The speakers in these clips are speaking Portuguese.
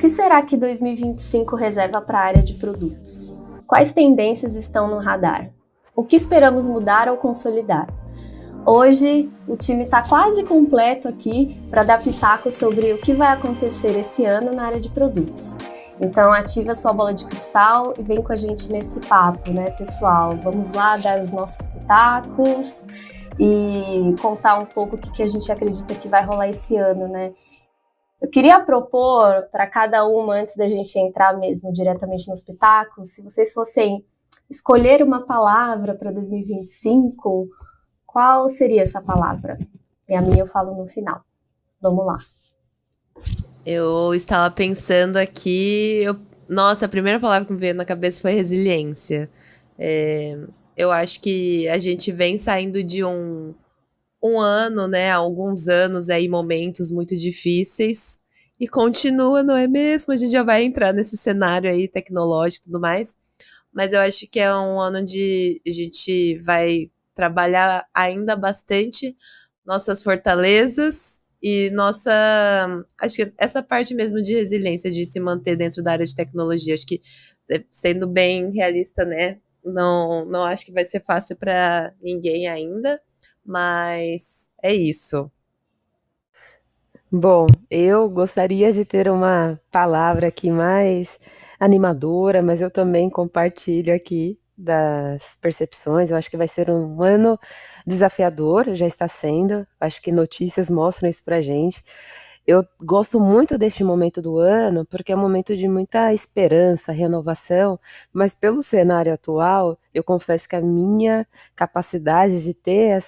que será que 2025 reserva para a área de produtos? Quais tendências estão no radar? O que esperamos mudar ou consolidar? Hoje, o time está quase completo aqui para dar pitaco sobre o que vai acontecer esse ano na área de produtos. Então, ativa sua bola de cristal e vem com a gente nesse papo, né, pessoal? Vamos lá dar os nossos pitacos e contar um pouco o que a gente acredita que vai rolar esse ano, né? Eu queria propor para cada uma, antes da gente entrar mesmo diretamente nos pitacos, se vocês fossem escolher uma palavra para 2025, qual seria essa palavra? E a minha eu falo no final. Vamos lá. Eu estava pensando aqui... Nossa, a primeira palavra que me veio na cabeça foi resiliência. Eu acho que a gente vem saindo de um ano, né? Alguns anos aí, momentos muito difíceis. E continua, não é mesmo? A gente já vai entrar nesse cenário aí tecnológico e tudo mais. Mas eu acho que é um ano onde a gente vai trabalhar ainda bastante nossas fortalezas e acho que essa parte mesmo de resiliência, de se manter dentro da área de tecnologia, acho que, sendo bem realista, né, não acho que vai ser fácil para ninguém ainda, mas é isso. Bom, eu gostaria de ter uma palavra aqui mais animadora, mas eu também compartilho aqui das percepções. Eu acho que vai ser um ano desafiador, já está sendo. Acho que notícias mostram isso pra gente. Eu gosto muito deste momento do ano, porque é um momento de muita esperança, renovação, mas pelo cenário atual, eu confesso que a minha capacidade de ter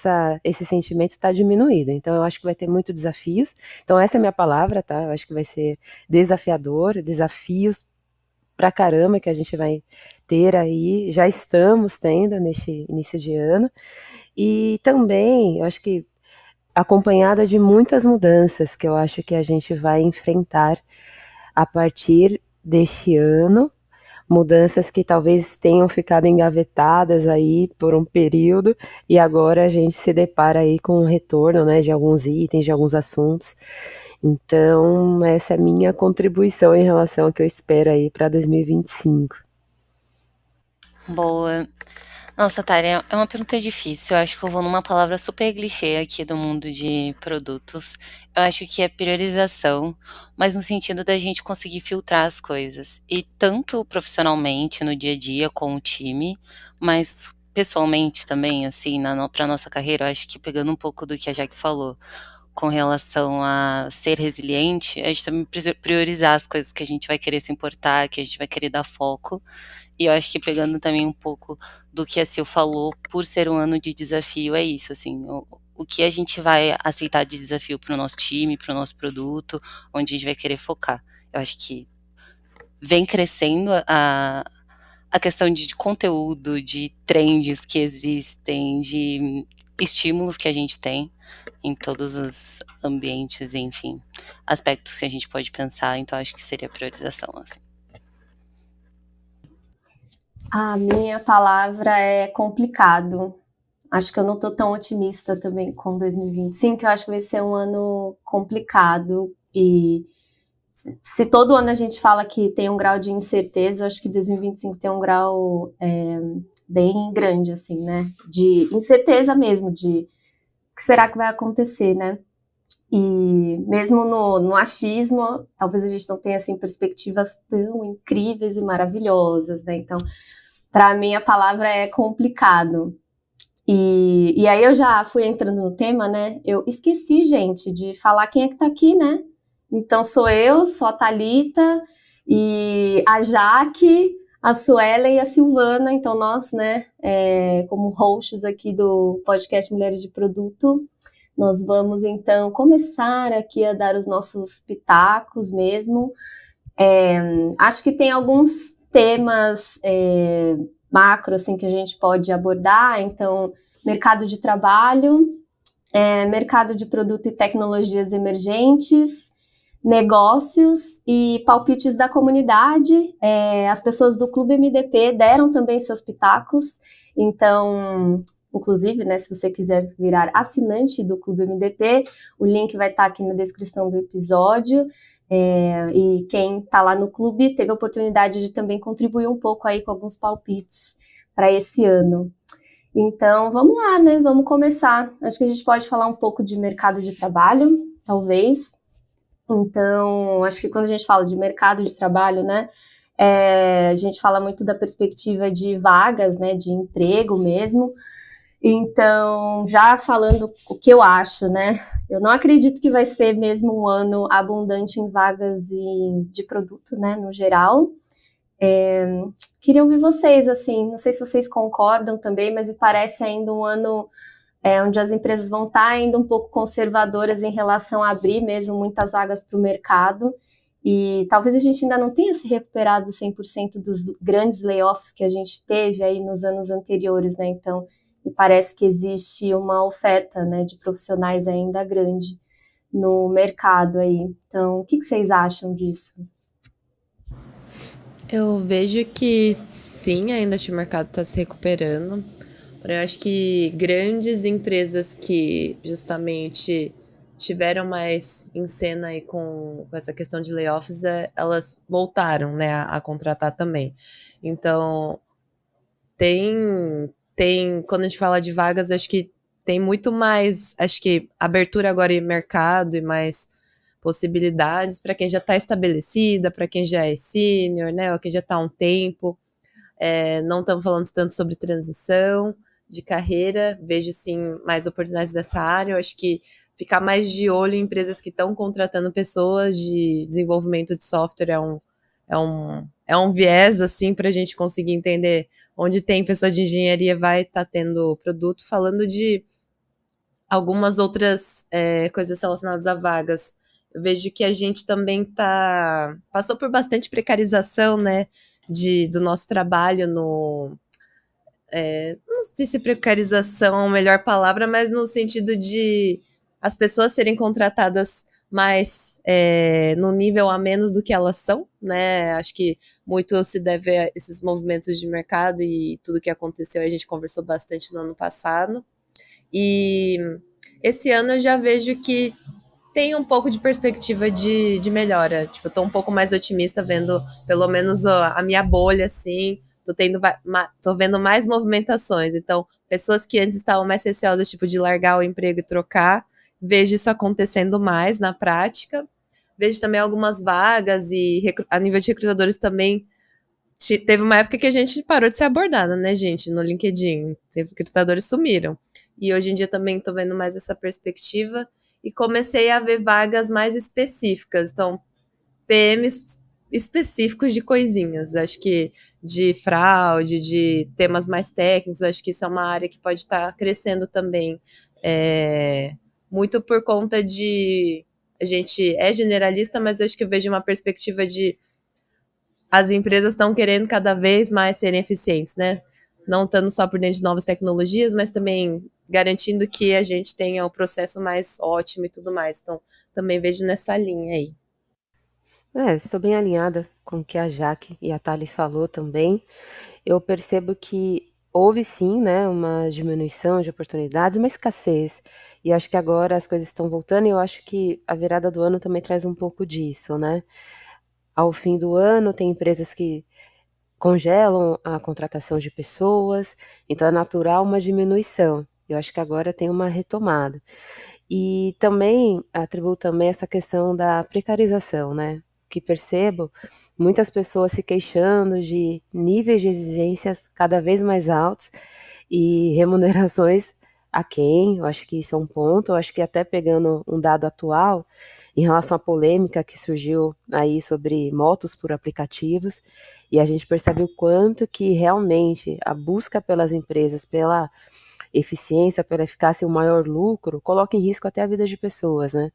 esse sentimento está diminuída. Então, eu acho que vai ter muitos desafios. Então, essa é a minha palavra, tá? Eu acho que vai ser desafiador, desafios pra caramba que a gente vai ter aí, já estamos tendo neste início de ano. E também, eu acho que acompanhada de muitas mudanças que eu acho que a gente vai enfrentar a partir deste ano, mudanças que talvez tenham ficado engavetadas aí por um período e agora a gente se depara aí com um retorno, né, de alguns itens, de alguns assuntos. Então, essa é a minha contribuição em relação ao que eu espero aí para 2025. Boa. Nossa, Thalia, é uma pergunta difícil. Eu acho que eu vou numa palavra super clichê aqui do mundo de produtos. Eu acho que é priorização, mas no sentido da gente conseguir filtrar as coisas. E tanto profissionalmente, no dia a dia, com o time, mas pessoalmente também, assim, pra nossa carreira, eu acho que pegando um pouco do que a Jaque falou, com relação a ser resiliente, a gente também precisa priorizar as coisas que a gente vai querer se importar, que a gente vai querer dar foco. E eu acho que pegando também um pouco do que a Sil falou, por ser um ano de desafio, é isso, assim, o que a gente vai aceitar de desafio para o nosso time, para o nosso produto, onde a gente vai querer focar. Eu acho que vem crescendo a questão de conteúdo, de trends que existem, de estímulos que a gente tem em todos os ambientes, enfim, aspectos que a gente pode pensar, então acho que seria priorização, assim. A minha palavra é complicado. Acho que eu não estou tão otimista também com 2025. Eu acho que vai ser um ano complicado. E se todo ano a gente fala que tem um grau de incerteza, eu acho que 2025 tem um grau bem grande, assim, né? De incerteza mesmo, de o que será que vai acontecer, né? E mesmo no achismo, talvez a gente não tenha assim, perspectivas tão incríveis e maravilhosas, né? Então, para mim, a palavra é complicado. E aí eu já fui entrando no tema, né? Eu esqueci, gente, de falar quem é que tá aqui, né? Então sou a Thalita, e a Jaque, a Suelen e a Silvana. Então nós, né, como hosts aqui do podcast Mulheres de Produto, nós vamos então começar aqui a dar os nossos pitacos mesmo. Acho que tem alguns temas macro assim, que a gente pode abordar. Então, mercado de trabalho, mercado de produto e tecnologias emergentes, negócios e palpites da comunidade. As pessoas do Clube MDP deram também seus pitacos, então, inclusive, né, se você quiser virar assinante do Clube MDP, o link vai estar aqui na descrição do episódio. E quem está lá no clube teve a oportunidade de também contribuir um pouco aí com alguns palpites para esse ano. Então, vamos lá, né? Vamos começar. Acho que a gente pode falar um pouco de mercado de trabalho, talvez. Então, acho que quando a gente fala de mercado de trabalho, né, a gente fala muito da perspectiva de vagas, né, de emprego mesmo. Então, já falando o que eu acho, né, eu não acredito que vai ser mesmo um ano abundante em vagas de produto, né, no geral. Queria ouvir vocês, assim, não sei se vocês concordam também, mas me parece ainda um ano onde as empresas vão estar ainda um pouco conservadoras em relação a abrir mesmo muitas vagas para o mercado, e talvez a gente ainda não tenha se recuperado 100% dos grandes layoffs que a gente teve aí nos anos anteriores, né, então me parece que existe uma oferta, né, de profissionais ainda grande no mercado aí. Então, o que vocês acham disso? Eu vejo que sim, ainda acho que o mercado está se recuperando. Porém, eu acho que grandes empresas que justamente tiveram mais em cena aí com essa questão de layoffs, elas voltaram, né, a contratar também. Então, quando a gente fala de vagas, acho que tem muito mais, acho que abertura agora em mercado e mais possibilidades para quem já está estabelecida, para quem já é sênior, né, ou quem já está há um tempo. Não estamos falando tanto sobre transição de carreira, vejo sim mais oportunidades dessa área. Eu acho que ficar mais de olho em empresas que estão contratando pessoas de desenvolvimento de software é um viés assim para a gente conseguir entender onde tem pessoa de engenharia vai estar tendo produto. Falando de algumas outras coisas relacionadas a vagas, eu vejo que a gente também passou por bastante precarização, né, do nosso trabalho não sei se precarização é a melhor palavra, mas no sentido de as pessoas serem contratadas mais no nível a menos do que elas são, né? Acho que muito se deve a esses movimentos de mercado e tudo que aconteceu, a gente conversou bastante no ano passado. E esse ano eu já vejo que tem um pouco de perspectiva de melhora. Tipo, eu tô um pouco mais otimista vendo, pelo menos, a minha bolha, assim. Tô vendo mais movimentações. Então, pessoas que antes estavam mais receosas, tipo, de largar o emprego e trocar, vejo isso acontecendo mais na prática. Vejo também algumas vagas e a nível de recrutadores também. Teve uma época que a gente parou de ser abordada, né, gente, no LinkedIn. Recrutadores sumiram. E hoje em dia também tô vendo mais essa perspectiva. E comecei a ver vagas mais específicas. Então, PMs específicos de coisinhas. Acho que de fraude, de temas mais técnicos, acho que isso é uma área que pode estar crescendo também. Muito por conta de... A gente é generalista, mas acho que eu vejo uma perspectiva de... As empresas estão querendo cada vez mais serem eficientes, né? Não estando só por dentro de novas tecnologias, mas também garantindo que a gente tenha o processo mais ótimo e tudo mais. Então, também vejo nessa linha aí. Estou bem alinhada com o que a Jaque e a Thalys falou também. Eu percebo que houve sim, né, uma diminuição de oportunidades, uma escassez. E acho que agora as coisas estão voltando e eu acho que a virada do ano também traz um pouco disso, né? Ao fim do ano, tem empresas que congelam a contratação de pessoas, então é natural uma diminuição. Eu acho que agora tem uma retomada. E também atribuo também essa questão da precarização, né? Que percebo muitas pessoas se queixando de níveis de exigências cada vez mais altos e remunerações aquém. Eu acho que isso é um ponto. Eu acho que até pegando um dado atual, em relação à polêmica que surgiu aí sobre motos por aplicativos, e a gente percebe o quanto que realmente a busca pelas empresas, pela eficiência, pela eficácia e o maior lucro, coloca em risco até a vida de pessoas, né?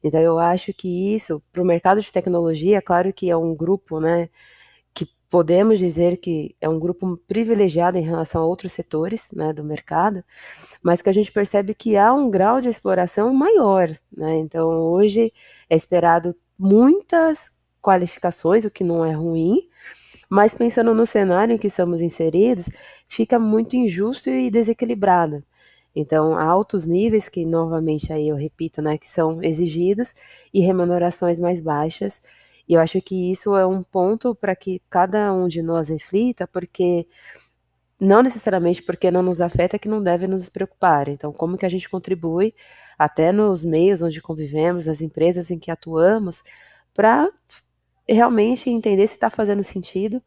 Então eu acho que isso, para o mercado de tecnologia, claro que é um grupo, né, que podemos dizer que é um grupo privilegiado em relação a outros setores, né, do mercado, mas que a gente percebe que há um grau de exploração maior, né? Então hoje é esperado muitas qualificações, o que não é ruim, mas pensando no cenário em que estamos inseridos, fica muito injusto e desequilibrado. Então, há altos níveis que, novamente, aí eu repito, né, que são exigidos e remunerações mais baixas. E eu acho que isso é um ponto para que cada um de nós reflita, porque não necessariamente porque não nos afeta que não deve nos preocupar. Então, como que a gente contribui até nos meios onde convivemos, nas empresas em que atuamos, para realmente entender se está fazendo sentido,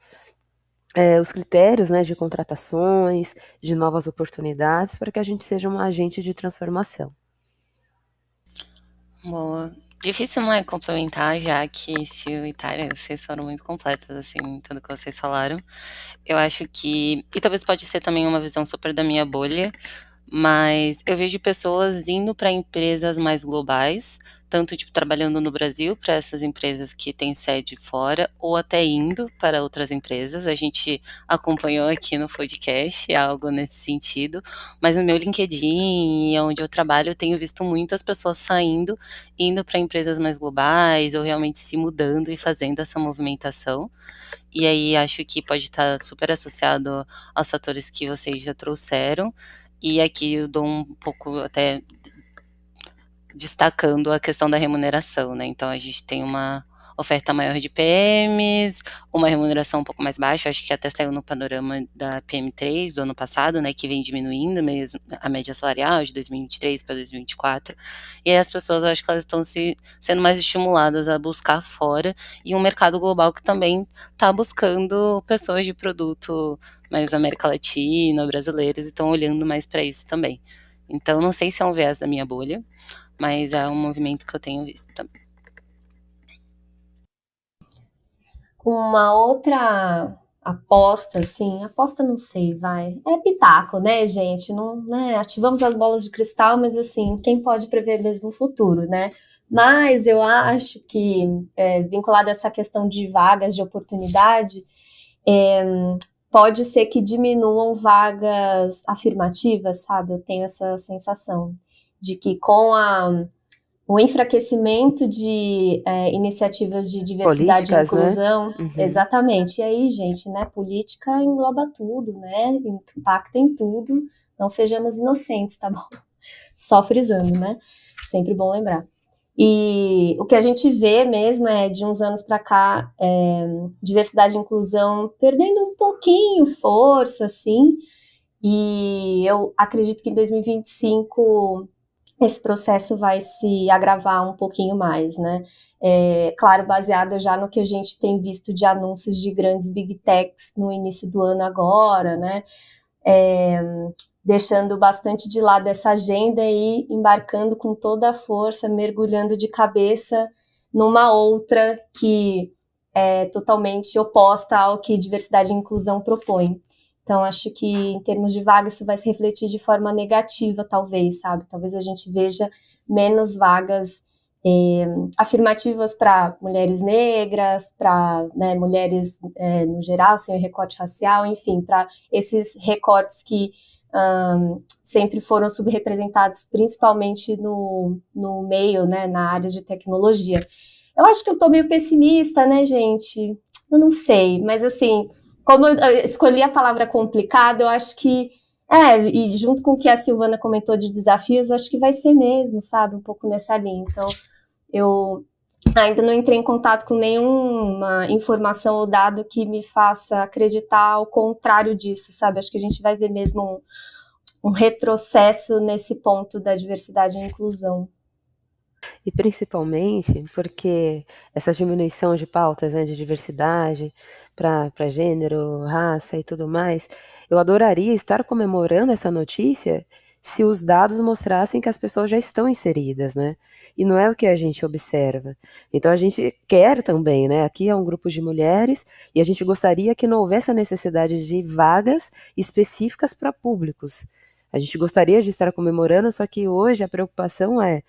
os critérios, né, de contratações, de novas oportunidades, para que a gente seja um agente de transformação. Boa. Difícil não é complementar, já que Sil e Itália, vocês foram muito completas, assim, em tudo que vocês falaram. Eu acho que. E talvez pode ser também uma visão super da minha bolha, mas eu vejo pessoas indo para empresas mais globais, tanto tipo trabalhando no Brasil para essas empresas que têm sede fora, ou até indo para outras empresas. A gente acompanhou aqui no podcast algo nesse sentido, mas no meu LinkedIn e onde eu trabalho, eu tenho visto muitas pessoas saindo, indo para empresas mais globais, ou realmente se mudando e fazendo essa movimentação. E aí acho que pode estar super associado aos fatores que vocês já trouxeram. E aqui eu dou um pouco até destacando a questão da remuneração, né? Então a gente tem uma oferta maior de PMs, uma remuneração um pouco mais baixa, acho que até saiu no panorama da PM3 do ano passado, né, que vem diminuindo mesmo a média salarial de 2023 para 2024. E aí as pessoas, acho que elas estão sendo mais estimuladas a buscar fora, e um mercado global que também está buscando pessoas de produto mais América Latina, brasileiros, e estão olhando mais para isso também. Então, não sei se é um viés da minha bolha, mas é um movimento que eu tenho visto também. Uma outra aposta, assim, aposta não sei, vai. É pitaco, né, gente? Não, né? Ativamos as bolas de cristal, mas assim, quem pode prever mesmo o futuro, né? Mas eu acho que, vinculado a essa questão de vagas de oportunidade, pode ser que diminuam vagas afirmativas, sabe? Eu tenho essa sensação de que com o enfraquecimento de iniciativas de diversidade e Políticas, né? inclusão, Uhum. exatamente. E aí, gente, né? Política engloba tudo, né? Impacta em tudo. Não sejamos inocentes, tá bom? Só frisando, né? Sempre bom lembrar. E o que a gente vê mesmo é, de uns anos para cá, diversidade e inclusão perdendo um pouquinho força, assim, e eu acredito que em 2025 esse processo vai se agravar um pouquinho mais, né? Claro, baseado já no que a gente tem visto de anúncios de grandes big techs no início do ano agora, né? Deixando bastante de lado essa agenda e embarcando com toda a força, mergulhando de cabeça numa outra que é totalmente oposta ao que diversidade e inclusão propõe. Então, acho que em termos de vaga isso vai se refletir de forma negativa, talvez, sabe? Talvez a gente veja menos vagas afirmativas para mulheres negras, para, né, mulheres no geral, sem o recorte racial, enfim, para esses recortes que sempre foram subrepresentados, principalmente no meio, né, na área de tecnologia. Eu acho que eu tô meio pessimista, né, gente? Eu não sei, mas assim, como eu escolhi a palavra complicado, eu acho que, e junto com o que a Silvana comentou de desafios, eu acho que vai ser mesmo, sabe, um pouco nessa linha. Então, eu ainda não entrei em contato com nenhuma informação ou dado que me faça acreditar ao contrário disso, sabe? Acho que a gente vai ver mesmo um retrocesso nesse ponto da diversidade e inclusão. E principalmente porque essa diminuição de pautas, né, de diversidade para gênero, raça e tudo mais, eu adoraria estar comemorando essa notícia se os dados mostrassem que as pessoas já estão inseridas, né? E não é o que a gente observa. Então a gente quer também, né? Aqui é um grupo de mulheres e a gente gostaria que não houvesse a necessidade de vagas específicas para públicos. A gente gostaria de estar comemorando, só que hoje a preocupação é: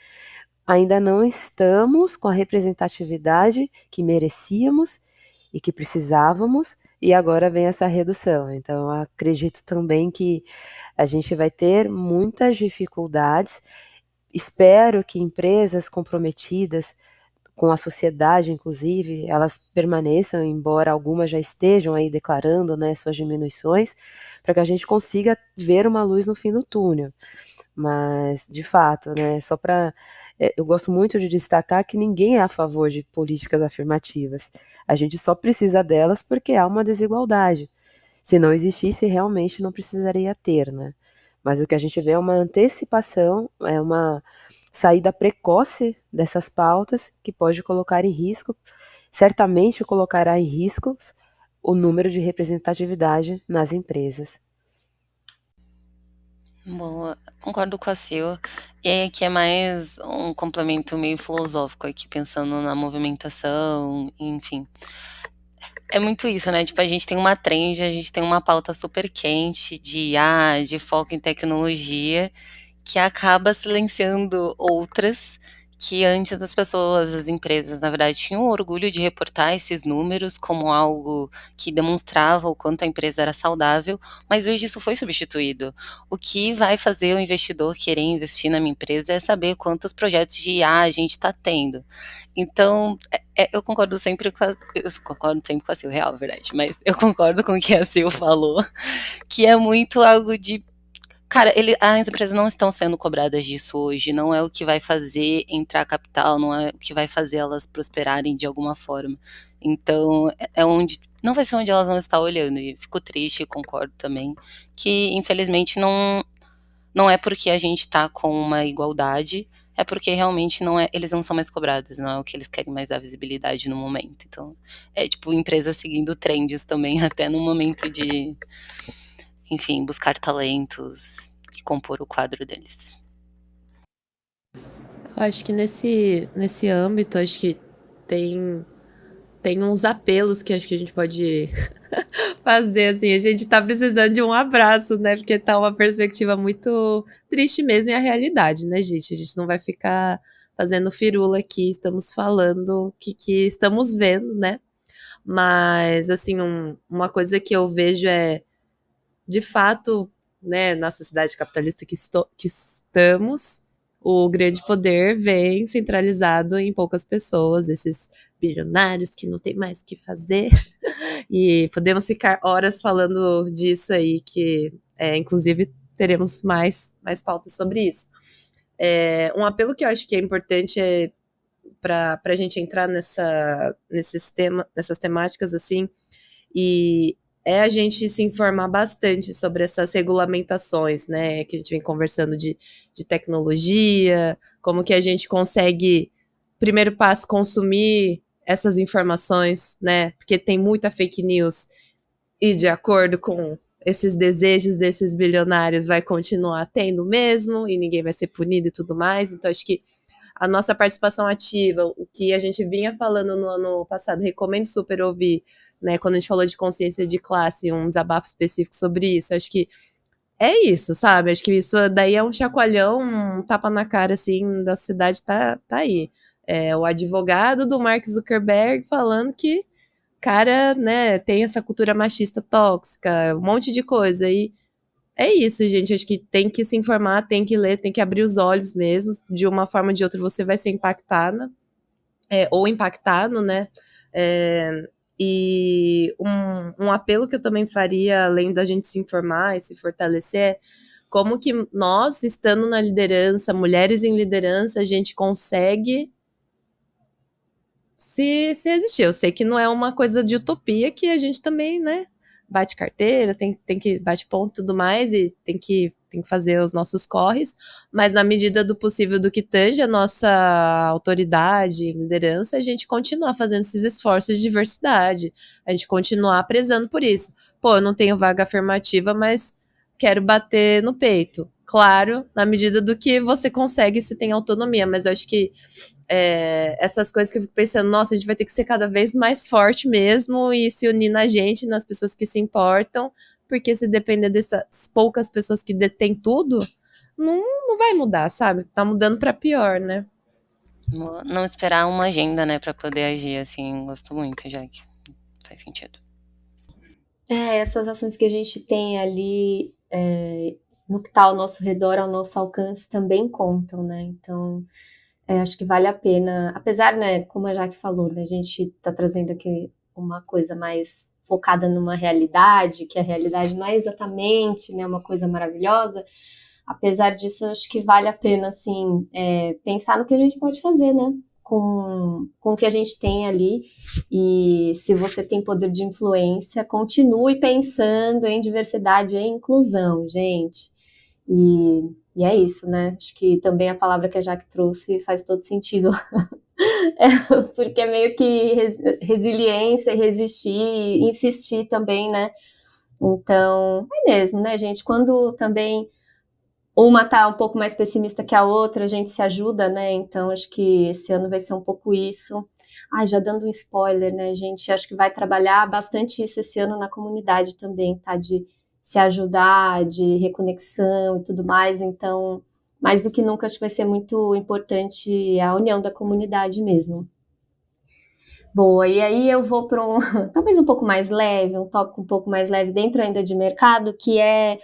ainda não estamos com a representatividade que merecíamos e que precisávamos, e agora vem essa redução. Então, eu acredito também que a gente vai ter muitas dificuldades. Espero que empresas comprometidas com a sociedade, inclusive, elas permaneçam, embora algumas já estejam aí declarando, né, suas diminuições, para que a gente consiga ver uma luz no fim do túnel. Mas, de fato, né, eu gosto muito de destacar que ninguém é a favor de políticas afirmativas. A gente só precisa delas porque há uma desigualdade. Se não existisse, realmente não precisaria ter, né? Mas o que a gente vê é uma antecipação, é uma saída precoce dessas pautas que pode colocar em risco, certamente colocará em risco o número de representatividade nas empresas. Boa, concordo com a Sil. E aí aqui é mais um complemento meio filosófico aqui, pensando na movimentação, enfim. É muito isso, né? Tipo, a gente tem uma trend, a gente tem uma pauta super quente de IA, de foco em tecnologia, que acaba silenciando outras que antes as pessoas, as empresas, na verdade, tinham orgulho de reportar esses números como algo que demonstrava o quanto a empresa era saudável, mas hoje isso foi substituído. O que vai fazer o investidor querer investir na minha empresa é saber quantos projetos de IA a gente está tendo. Então, eu concordo sempre com a Sil, real, verdade, mas eu concordo com o que a Sil falou, que é muito algo de cara, as empresas não estão sendo cobradas disso hoje, não é o que vai fazer entrar capital, não é o que vai fazer elas prosperarem de alguma forma. Então, é onde não vai ser onde elas vão estar olhando. E fico triste, concordo também, que infelizmente não é porque a gente está com uma igualdade, é porque realmente não é, eles não são mais cobrados, não é o que eles querem mais dar visibilidade no momento. Então, é tipo empresas seguindo trends também, até no momento de, enfim, buscar talentos e compor o quadro deles. Eu acho que nesse âmbito, acho que tem uns apelos que acho que a gente pode fazer, assim. A gente tá precisando de um abraço, né? Porque tá uma perspectiva muito triste mesmo, e a realidade, né, gente? A gente não vai ficar fazendo firula aqui, estamos falando o que estamos vendo, né? Mas, assim, uma coisa que eu vejo é, de fato, né, na sociedade capitalista que estamos, o grande poder vem centralizado em poucas pessoas, esses bilionários que não tem mais o que fazer. E podemos ficar horas falando disso aí, que inclusive teremos mais pautas sobre isso. Um apelo que eu acho que é importante é para a gente entrar nessas temáticas assim, e é a gente se informar bastante sobre essas regulamentações, né, que a gente vem conversando de tecnologia, como que a gente consegue, primeiro passo, consumir essas informações, né, porque tem muita fake news e de acordo com esses desejos desses bilionários vai continuar tendo mesmo e ninguém vai ser punido e tudo mais, então acho que a nossa participação ativa, o que a gente vinha falando no ano passado, recomendo super ouvir, né, quando a gente falou de consciência de classe, um desabafo específico sobre isso, acho que é isso, sabe? Acho que isso daí é um chacoalhão, um tapa na cara, assim, da sociedade tá aí. O advogado do Mark Zuckerberg falando que cara, né, tem essa cultura machista tóxica, um monte de coisa, e é isso, gente, acho que tem que se informar, tem que ler, tem que abrir os olhos mesmo, de uma forma ou de outra você vai ser impactada, ou impactado, né, e um apelo que eu também faria, além da gente se informar e se fortalecer, é como que nós, estando na liderança, mulheres em liderança, a gente consegue se existir. Eu sei que não é uma coisa de utopia, que a gente também, né, bate carteira, tem que bate ponto e tudo mais, e tem que fazer os nossos corres, mas na medida do possível, do que tange a nossa autoridade, liderança, a gente continuar fazendo esses esforços de diversidade, a gente continuar prezando por isso. Pô, eu não tenho vaga afirmativa, mas quero bater no peito. Claro, na medida do que você consegue, se tem autonomia, mas eu acho que essas coisas que eu fico pensando, nossa, a gente vai ter que ser cada vez mais forte mesmo e se unir na gente, nas pessoas que se importam, porque se depender dessas poucas pessoas que detêm tudo, não vai mudar, sabe? Tá mudando pra pior, né? Não esperar uma agenda, né, pra poder agir, assim, gosto muito, Jaque. Faz sentido. Essas ações que a gente tem ali, no que está ao nosso redor, ao nosso alcance, também contam, né? Então, acho que vale a pena, apesar, né, como a Jaque falou, né, a gente está trazendo aqui uma coisa mais focada numa realidade, que a realidade não é exatamente, né, uma coisa maravilhosa. apesar disso, acho que vale a pena, assim, pensar no que a gente pode fazer, né? Com o que a gente tem ali, e se você tem poder de influência, continue pensando em diversidade e inclusão, gente. E é isso, né? Acho que também a palavra que a Jaque trouxe faz todo sentido, porque é meio que resiliência, resistir, insistir também, né? Então, é mesmo, né, gente? Quando também uma tá um pouco mais pessimista que a outra, a gente se ajuda, né? Então, acho que esse ano vai ser um pouco isso. Ai, já dando um spoiler, né, gente? Acho que vai trabalhar bastante isso esse ano na comunidade também, tá? De se ajudar, de reconexão e tudo mais. Então, mais do que nunca, acho que vai ser muito importante a união da comunidade mesmo. Boa, e aí eu vou para talvez um pouco mais leve, um tópico um pouco mais leve dentro ainda de mercado, que é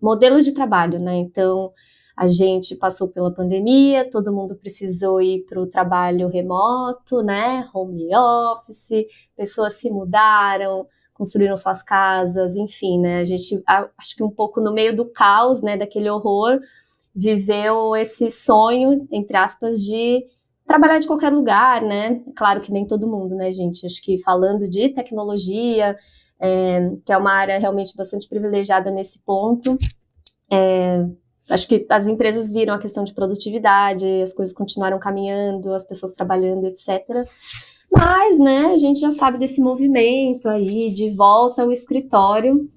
modelo de trabalho, né? Então, a gente passou pela pandemia, todo mundo precisou ir para o trabalho remoto, né? Home office, pessoas se mudaram, construíram suas casas, enfim, né? A gente, acho que um pouco no meio do caos, né? Daquele horror, viveu esse sonho, entre aspas, de trabalhar de qualquer lugar, né? Claro que nem todo mundo, né, gente? Acho que falando de tecnologia, que é uma área realmente bastante privilegiada nesse ponto, acho que as empresas viram a questão de produtividade, as coisas continuaram caminhando, as pessoas trabalhando, etc. Mas, né, a gente já sabe desse movimento aí de volta ao escritório.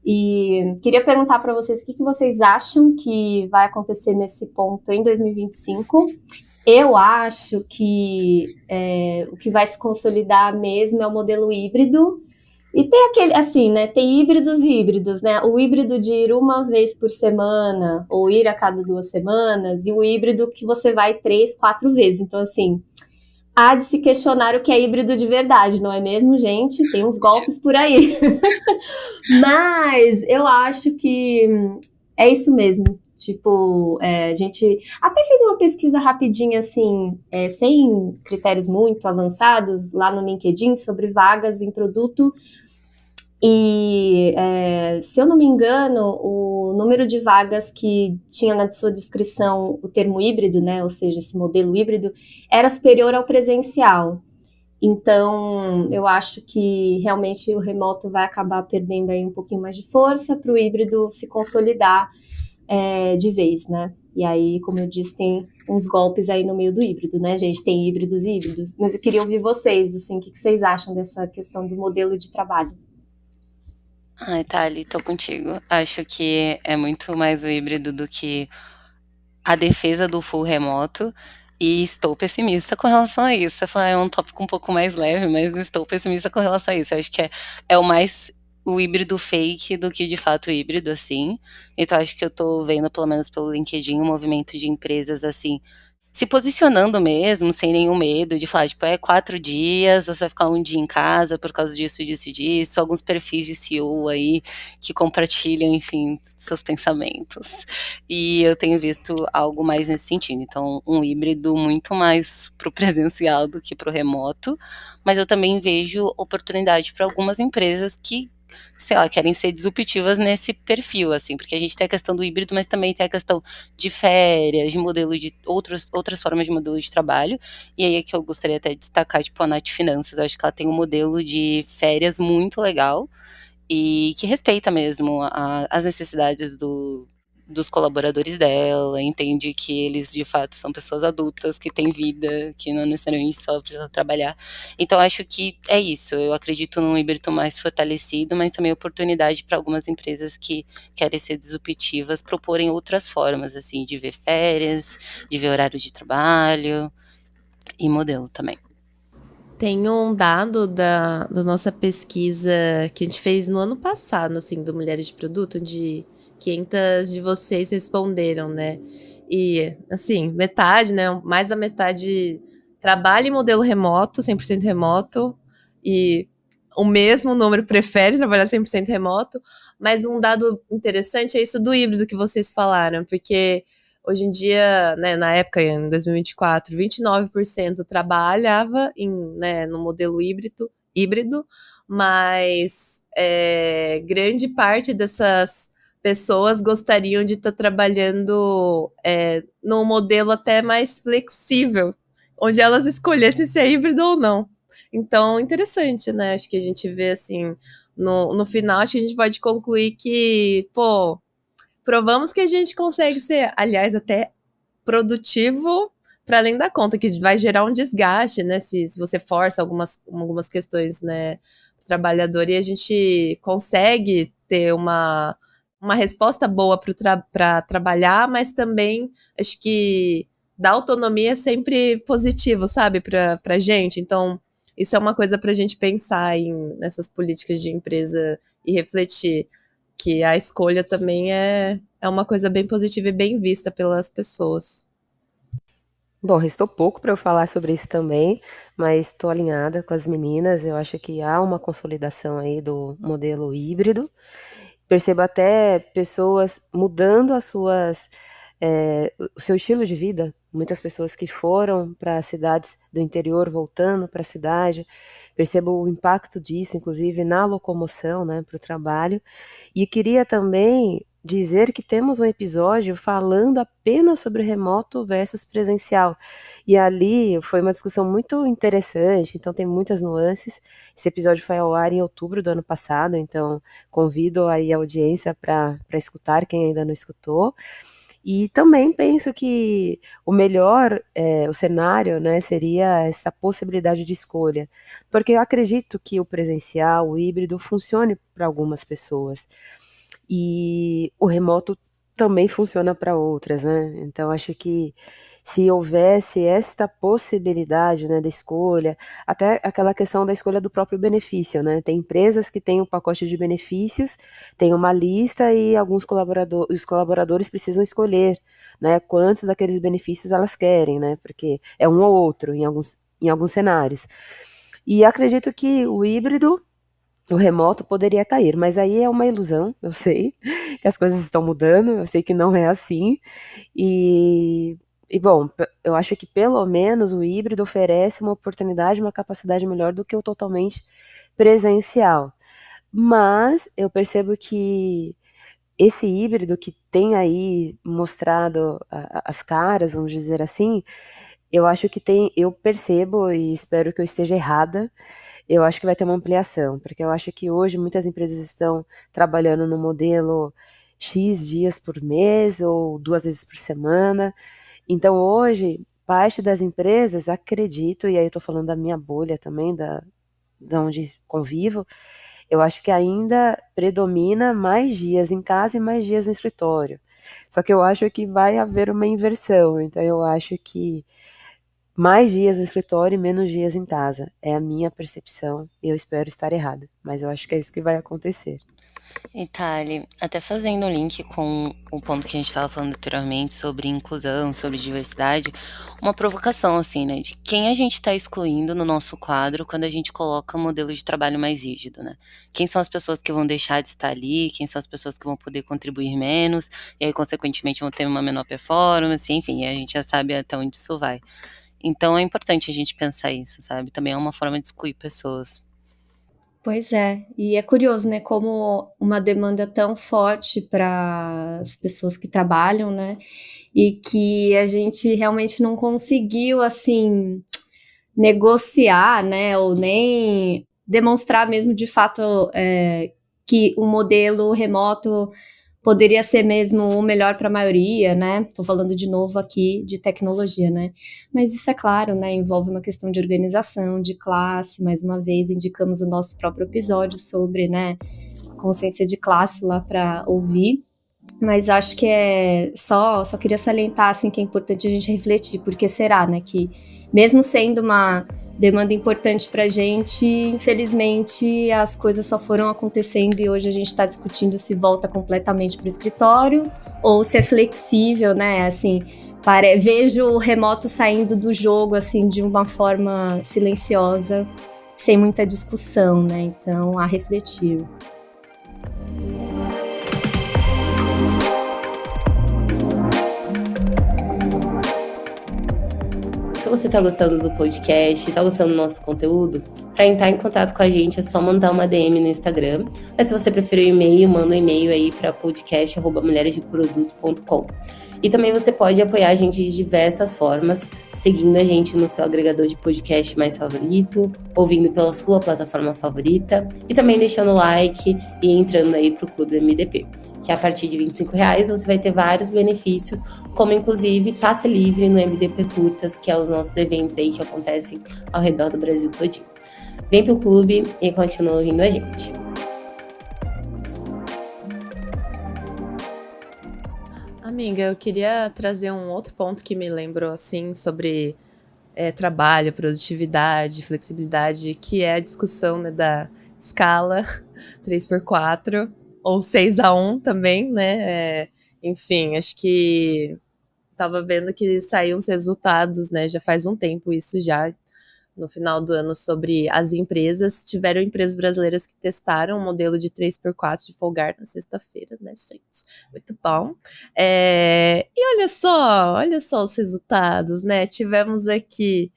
E queria perguntar para vocês o que vocês acham que vai acontecer nesse ponto em 2025. Eu acho que o que vai se consolidar mesmo é o modelo híbrido. E tem aquele, assim, né? Tem híbridos e híbridos, né? O híbrido de ir uma vez por semana ou ir a cada 2 semanas, e o híbrido que você vai 3, 4 vezes. Então, assim, há de se questionar o que é híbrido de verdade, não é mesmo, gente? Tem uns golpes por aí. Mas eu acho que é isso mesmo. Tipo, a gente até fez uma pesquisa rapidinha, assim, sem critérios muito avançados, lá no LinkedIn, sobre vagas em produto. E, se eu não me engano, o número de vagas que tinha na sua descrição o termo híbrido, né, ou seja, esse modelo híbrido, era superior ao presencial. Então, eu acho que realmente o remoto vai acabar perdendo aí um pouquinho mais de força para o híbrido se consolidar de vez, né? E aí, como eu disse, tem uns golpes aí no meio do híbrido, né, gente? Tem híbridos e híbridos. Mas eu queria ouvir vocês, assim, o que vocês acham dessa questão do modelo de trabalho? Ai, Thali, tô contigo. Acho que é muito mais o híbrido do que a defesa do full remoto. E estou pessimista com relação a isso. Você falou, é um tópico um pouco mais leve, mas estou pessimista com relação a isso. Eu acho que é o mais o híbrido fake do que de fato o híbrido, assim. Então acho que eu tô vendo, pelo menos pelo LinkedIn, um movimento de empresas, assim, se posicionando mesmo, sem nenhum medo de falar, tipo, 4 dias, você vai ficar um dia em casa por causa disso, disso e disso. Alguns perfis de CEO aí que compartilham, enfim, seus pensamentos. E eu tenho visto algo mais nesse sentido. Então, um híbrido muito mais pro presencial do que pro remoto. Mas eu também vejo oportunidade para algumas empresas que, sei lá, querem ser disruptivas nesse perfil, assim, porque a gente tem a questão do híbrido, mas também tem a questão de férias, de modelo de outras formas de modelo de trabalho, e aí é que eu gostaria até de destacar, tipo, a Nath Finanças. Eu acho que ela tem um modelo de férias muito legal, e que respeita mesmo as necessidades dos colaboradores dela, entende que eles de fato são pessoas adultas, que têm vida, que não necessariamente só precisam trabalhar. Então acho que é isso, eu acredito num híbrido mais fortalecido, mas também oportunidade para algumas empresas que querem ser disruptivas, proporem outras formas, assim, de ver férias, de ver horário de trabalho e modelo também. Tem um dado da nossa pesquisa que a gente fez no ano passado, assim, do Mulheres de Produto, onde 500 de vocês responderam, né? E, assim, metade, né? Mais da metade trabalha em modelo remoto, 100% remoto, e o mesmo número prefere trabalhar 100% remoto. Mas um dado interessante é isso do híbrido que vocês falaram, porque hoje em dia, né, na época, em 2024, 29% trabalhava no modelo híbrido, mas grande parte dessas pessoas gostariam de estar trabalhando num modelo até mais flexível, onde elas escolhessem se é híbrido ou não. Então, interessante, né? Acho que a gente vê, assim, no final, acho que a gente pode concluir que, provamos que a gente consegue ser, aliás, até produtivo para além da conta, que vai gerar um desgaste, né? Se você força algumas questões, né, pro trabalhador, e a gente consegue ter uma resposta boa para trabalhar, mas também acho que dar autonomia é sempre positivo, sabe, para gente. Então, isso é uma coisa para a gente pensar nessas políticas de empresa e refletir que a escolha também é uma coisa bem positiva e bem vista pelas pessoas. Bom, restou pouco para eu falar sobre isso também, mas estou alinhada com as meninas. Eu acho que há uma consolidação aí do modelo híbrido. Percebo até pessoas mudando o seu estilo de vida. Muitas pessoas que foram para cidades do interior voltando para a cidade. Percebo o impacto disso, inclusive na locomoção, né, para o trabalho. E queria também dizer que temos um episódio falando apenas sobre remoto versus presencial. E ali foi uma discussão muito interessante, então tem muitas nuances. Esse episódio foi ao ar em outubro do ano passado, então convido aí a audiência para escutar, quem ainda não escutou. E também penso que o melhor, o cenário, né, seria essa possibilidade de escolha, porque eu acredito que o presencial, o híbrido, funcione para algumas pessoas, e o remoto também funciona para outras, né? Então acho que se houvesse esta possibilidade, né, da escolha, até aquela questão da escolha do próprio benefício, né? Tem empresas que têm um pacote de benefícios, tem uma lista e os colaboradores precisam escolher, né, quantos daqueles benefícios elas querem, né? Porque é um ou outro em alguns cenários. E acredito que o remoto poderia cair, mas aí é uma ilusão, eu sei que as coisas estão mudando, eu sei que não é assim, e bom, eu acho que pelo menos o híbrido oferece uma oportunidade, uma capacidade melhor do que o totalmente presencial. Mas eu percebo que esse híbrido que tem aí mostrado as caras, vamos dizer assim, eu acho que eu percebo e espero que eu esteja errada. Eu acho que vai ter uma ampliação, porque eu acho que hoje muitas empresas estão trabalhando no modelo X dias por mês ou 2 vezes por semana. Então hoje, parte das empresas, acredito, e aí eu estou falando da minha bolha também, da onde convivo, eu acho que ainda predomina mais dias em casa e mais dias no escritório. Só que eu acho que vai haver uma inversão, então eu acho que mais dias no escritório e menos dias em casa. É a minha percepção. Eu espero estar errada, mas eu acho que é isso que vai acontecer. E Thali, até fazendo um link com o ponto que a gente estava falando anteriormente sobre inclusão, sobre diversidade, uma provocação assim, né, de quem a gente está excluindo no nosso quadro quando a gente coloca um modelo de trabalho mais rígido, né? Quem são as pessoas que vão deixar de estar ali, quem são as pessoas que vão poder contribuir menos, e aí, consequentemente, vão ter uma menor performance, enfim, a gente já sabe até onde isso vai. Então é importante a gente pensar isso, sabe? Também é uma forma de excluir pessoas. Pois é, e é curioso, né, como uma demanda tão forte para as pessoas que trabalham, né, e que a gente realmente não conseguiu, assim, negociar, né, ou nem demonstrar mesmo de fato que o modelo remoto poderia ser mesmo o melhor para a maioria, né? Estou falando de novo aqui de tecnologia, né? Mas isso é claro, né? Envolve uma questão de organização, de classe. Mais uma vez, indicamos o nosso próprio episódio sobre, né, consciência de classe lá para ouvir. Mas acho que só queria salientar assim que é importante a gente refletir, porque será, né, que mesmo sendo uma demanda importante para a gente, infelizmente as coisas só foram acontecendo e hoje a gente está discutindo se volta completamente para o escritório ou se é flexível, né? Assim, vejo o remoto saindo do jogo assim de uma forma silenciosa, sem muita discussão, né? Então, a refletir. Se você tá gostando do podcast, tá gostando do nosso conteúdo, Para entrar em contato com a gente é só mandar uma DM no Instagram. Mas se você preferir o e-mail, manda um e-mail aí para podcast@mulheresdeproduto.com. E também você pode apoiar a gente de diversas formas, seguindo a gente no seu agregador de podcast mais favorito, ouvindo pela sua plataforma favorita e também deixando like e entrando aí pro Clube MDP, que a partir de R$ 25 você vai ter vários benefícios, como inclusive passe livre no MDP Curtas, que é os nossos eventos aí que acontecem ao redor do Brasil todinho. Vem pro clube e continua ouvindo a gente. Amiga, eu queria trazer um outro ponto que me lembrou, assim, sobre trabalho, produtividade, flexibilidade, que é a discussão, né, da escala 3x4 ou 6x1 também, né? Enfim, acho que tava vendo que saíram os resultados, né? Já faz um tempo isso já, no final do ano, sobre as empresas. Tiveram empresas brasileiras que testaram um modelo de 3x4 de folgar na sexta-feira, né, gente? Muito bom. E olha só os resultados, né? Tivemos aqui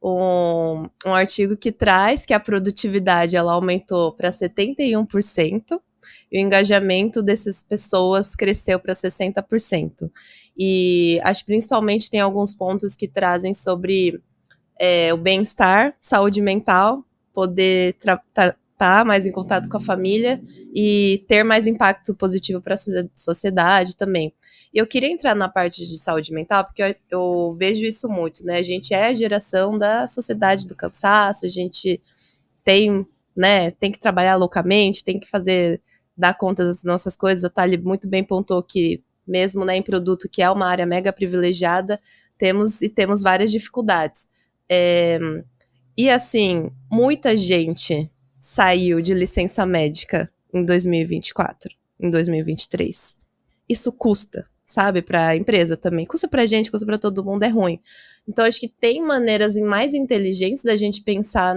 um artigo que traz que a produtividade ela aumentou para 71% e o engajamento dessas pessoas cresceu para 60%. E acho que principalmente tem alguns pontos que trazem sobre o bem-estar, saúde mental, poder estar mais em contato com a família e ter mais impacto positivo para a sociedade também. E eu queria entrar na parte de saúde mental, porque eu vejo isso muito, né? A gente é a geração da sociedade do cansaço, a gente tem, né, tem que trabalhar loucamente, tem que dar conta das nossas coisas. A Thali muito bem pontuou que, mesmo, né, em produto que é uma área mega privilegiada, temos várias dificuldades. E assim, muita gente saiu de licença médica em 2024, em 2023. Isso custa, sabe, para a empresa também. Custa pra gente, custa para todo mundo, é ruim. Então, acho que tem maneiras mais inteligentes da gente pensar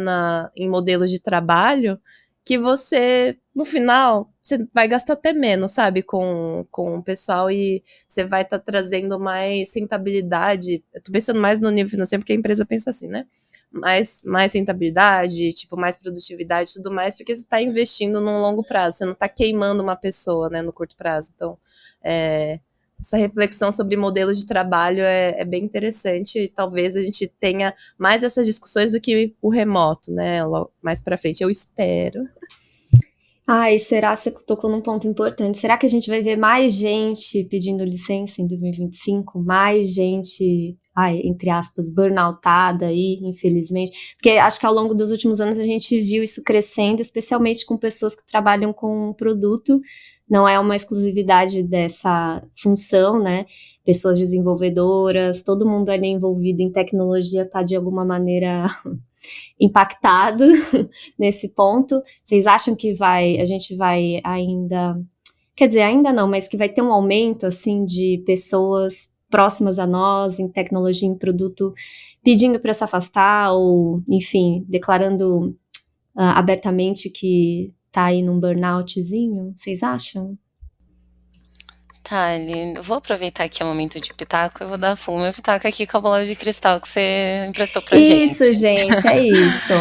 em modelos de trabalho que você, no final, você vai gastar até menos, sabe, com o pessoal, e você vai estar trazendo mais rentabilidade. Eu tô pensando mais no nível financeiro, porque a empresa pensa assim, né? Mais rentabilidade, tipo, mais produtividade e tudo mais, porque você está investindo num longo prazo, você não está queimando uma pessoa, né, no curto prazo. Então, essa reflexão sobre modelos de trabalho é bem interessante, e talvez a gente tenha mais essas discussões do que o remoto, né, logo mais para frente, eu espero. E será, você tocou num ponto importante, será que a gente vai ver mais gente pedindo licença em 2025? Mais gente, entre aspas, burnoutada aí, infelizmente? Porque acho que ao longo dos últimos anos a gente viu isso crescendo, especialmente com pessoas que trabalham com produto. Não é uma exclusividade dessa função, né? Pessoas desenvolvedoras, todo mundo ali envolvido em tecnologia está de alguma maneira impactado nesse ponto. Vocês acham que a gente vai ainda, quer dizer, ainda não, mas que vai ter um aumento, assim, de pessoas próximas a nós, em tecnologia, em produto, pedindo para se afastar, ou, enfim, declarando abertamente que tá aí num burnoutzinho? Vocês acham? Thali, eu vou aproveitar que é o momento de pitaco, eu vou dar full meu pitaco aqui com a bola de cristal que você emprestou pra Isso, gente. gente, é isso.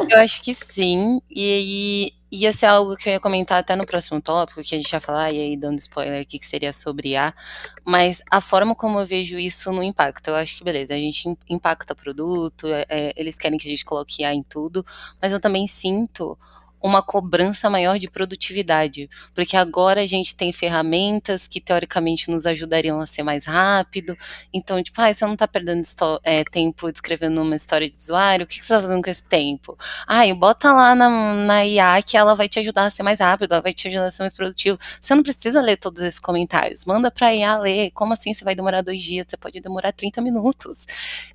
Eu acho que sim, e ia ser algo que eu ia comentar até no próximo tópico, que a gente ia falar, e aí dando spoiler aqui, que seria sobre IA, mas a forma como eu vejo isso no impacto, eu acho que beleza, a gente impacta produto, eles querem que a gente coloque IA em tudo, mas eu também sinto uma cobrança maior de produtividade, porque agora a gente tem ferramentas que teoricamente nos ajudariam a ser mais rápido, então tipo, você não tá perdendo tempo escrevendo uma história de usuário, o que você tá fazendo com esse tempo? Bota lá na IA que ela vai te ajudar a ser mais rápido, ela vai te ajudar a ser mais produtivo, você não precisa ler todos esses comentários, manda pra IA ler, como assim você vai demorar 2 dias, você pode demorar 30 minutos,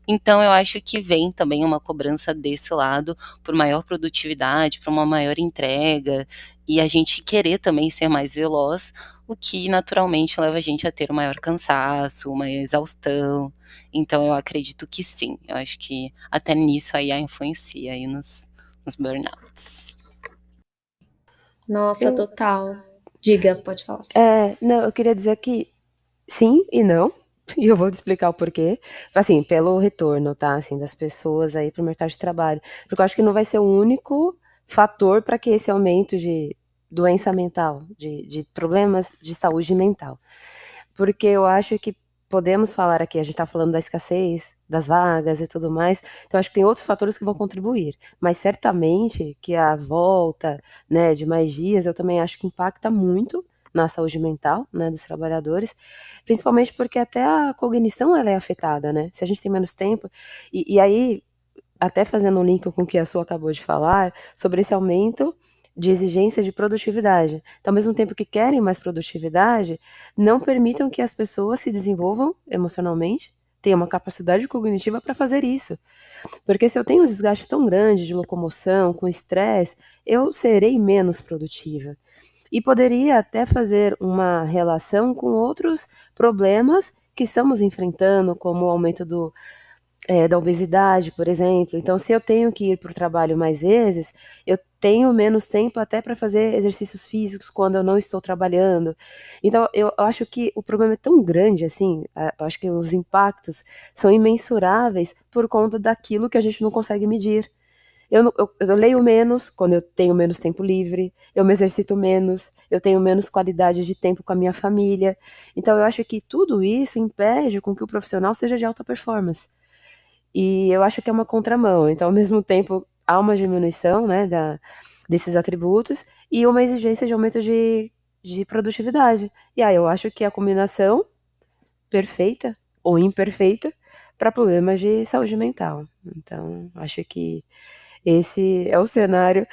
então eu acho que vem também uma cobrança desse lado, por maior produtividade, por uma maior entrega, e a gente querer também ser mais veloz, o que naturalmente leva a gente a ter um maior cansaço, uma exaustão. Então eu acredito que sim, eu acho que até nisso a IA influencia aí nos burnouts. Nossa, total. Diga, pode falar. Não, eu queria dizer que sim e não. e eu vou te explicar o porquê. Assim, pelo retorno, tá? Assim, das pessoas aí para o mercado de trabalho. Porque eu acho que não vai ser o único fator para que esse aumento de doença mental, de problemas de saúde mental. Porque eu acho que podemos falar aqui, a gente está falando da escassez, das vagas e tudo mais, então acho que tem outros fatores que vão contribuir, mas certamente que a volta, né, de mais dias, eu também acho que impacta muito na saúde mental, né, dos trabalhadores, principalmente porque até a cognição ela é afetada, né, se a gente tem menos tempo, e aí, até fazendo um link com o que a Su acabou de falar, sobre esse aumento de exigência de produtividade. Então, ao mesmo tempo que querem mais produtividade, não permitam que as pessoas se desenvolvam emocionalmente, tenham uma capacidade cognitiva para fazer isso. Porque se eu tenho um desgaste tão grande de locomoção, com estresse, eu serei menos produtiva. E poderia até fazer uma relação com outros problemas que estamos enfrentando, como o aumento da obesidade, por exemplo. Então, se eu tenho que ir para o trabalho mais vezes, eu tenho menos tempo até para fazer exercícios físicos quando eu não estou trabalhando. Então, eu acho que o problema é tão grande, assim, eu acho que os impactos são imensuráveis por conta daquilo que a gente não consegue medir. Eu leio menos quando eu tenho menos tempo livre, eu me exercito menos, eu tenho menos qualidade de tempo com a minha família. Então, eu acho que tudo isso impede com que o profissional seja de alta performance. E eu acho que é uma contramão. Então, ao mesmo tempo, há uma diminuição, né, desses atributos e uma exigência de aumento de produtividade. E aí eu acho que é a combinação perfeita ou imperfeita para problemas de saúde mental. Então, acho que esse é o cenário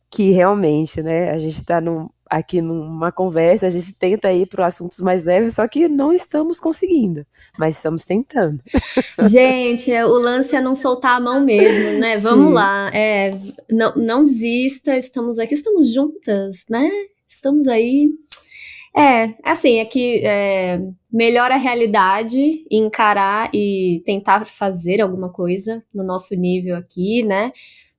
que realmente, né, a gente está aqui numa conversa, a gente tenta ir para assuntos mais leves, só que não estamos conseguindo, mas estamos tentando. Gente, o lance é não soltar a mão mesmo, né? Vamos Sim. lá, não desista, estamos aqui, estamos juntas, né? Estamos aí. Assim, é que melhora a realidade, encarar e tentar fazer alguma coisa no nosso nível aqui, né?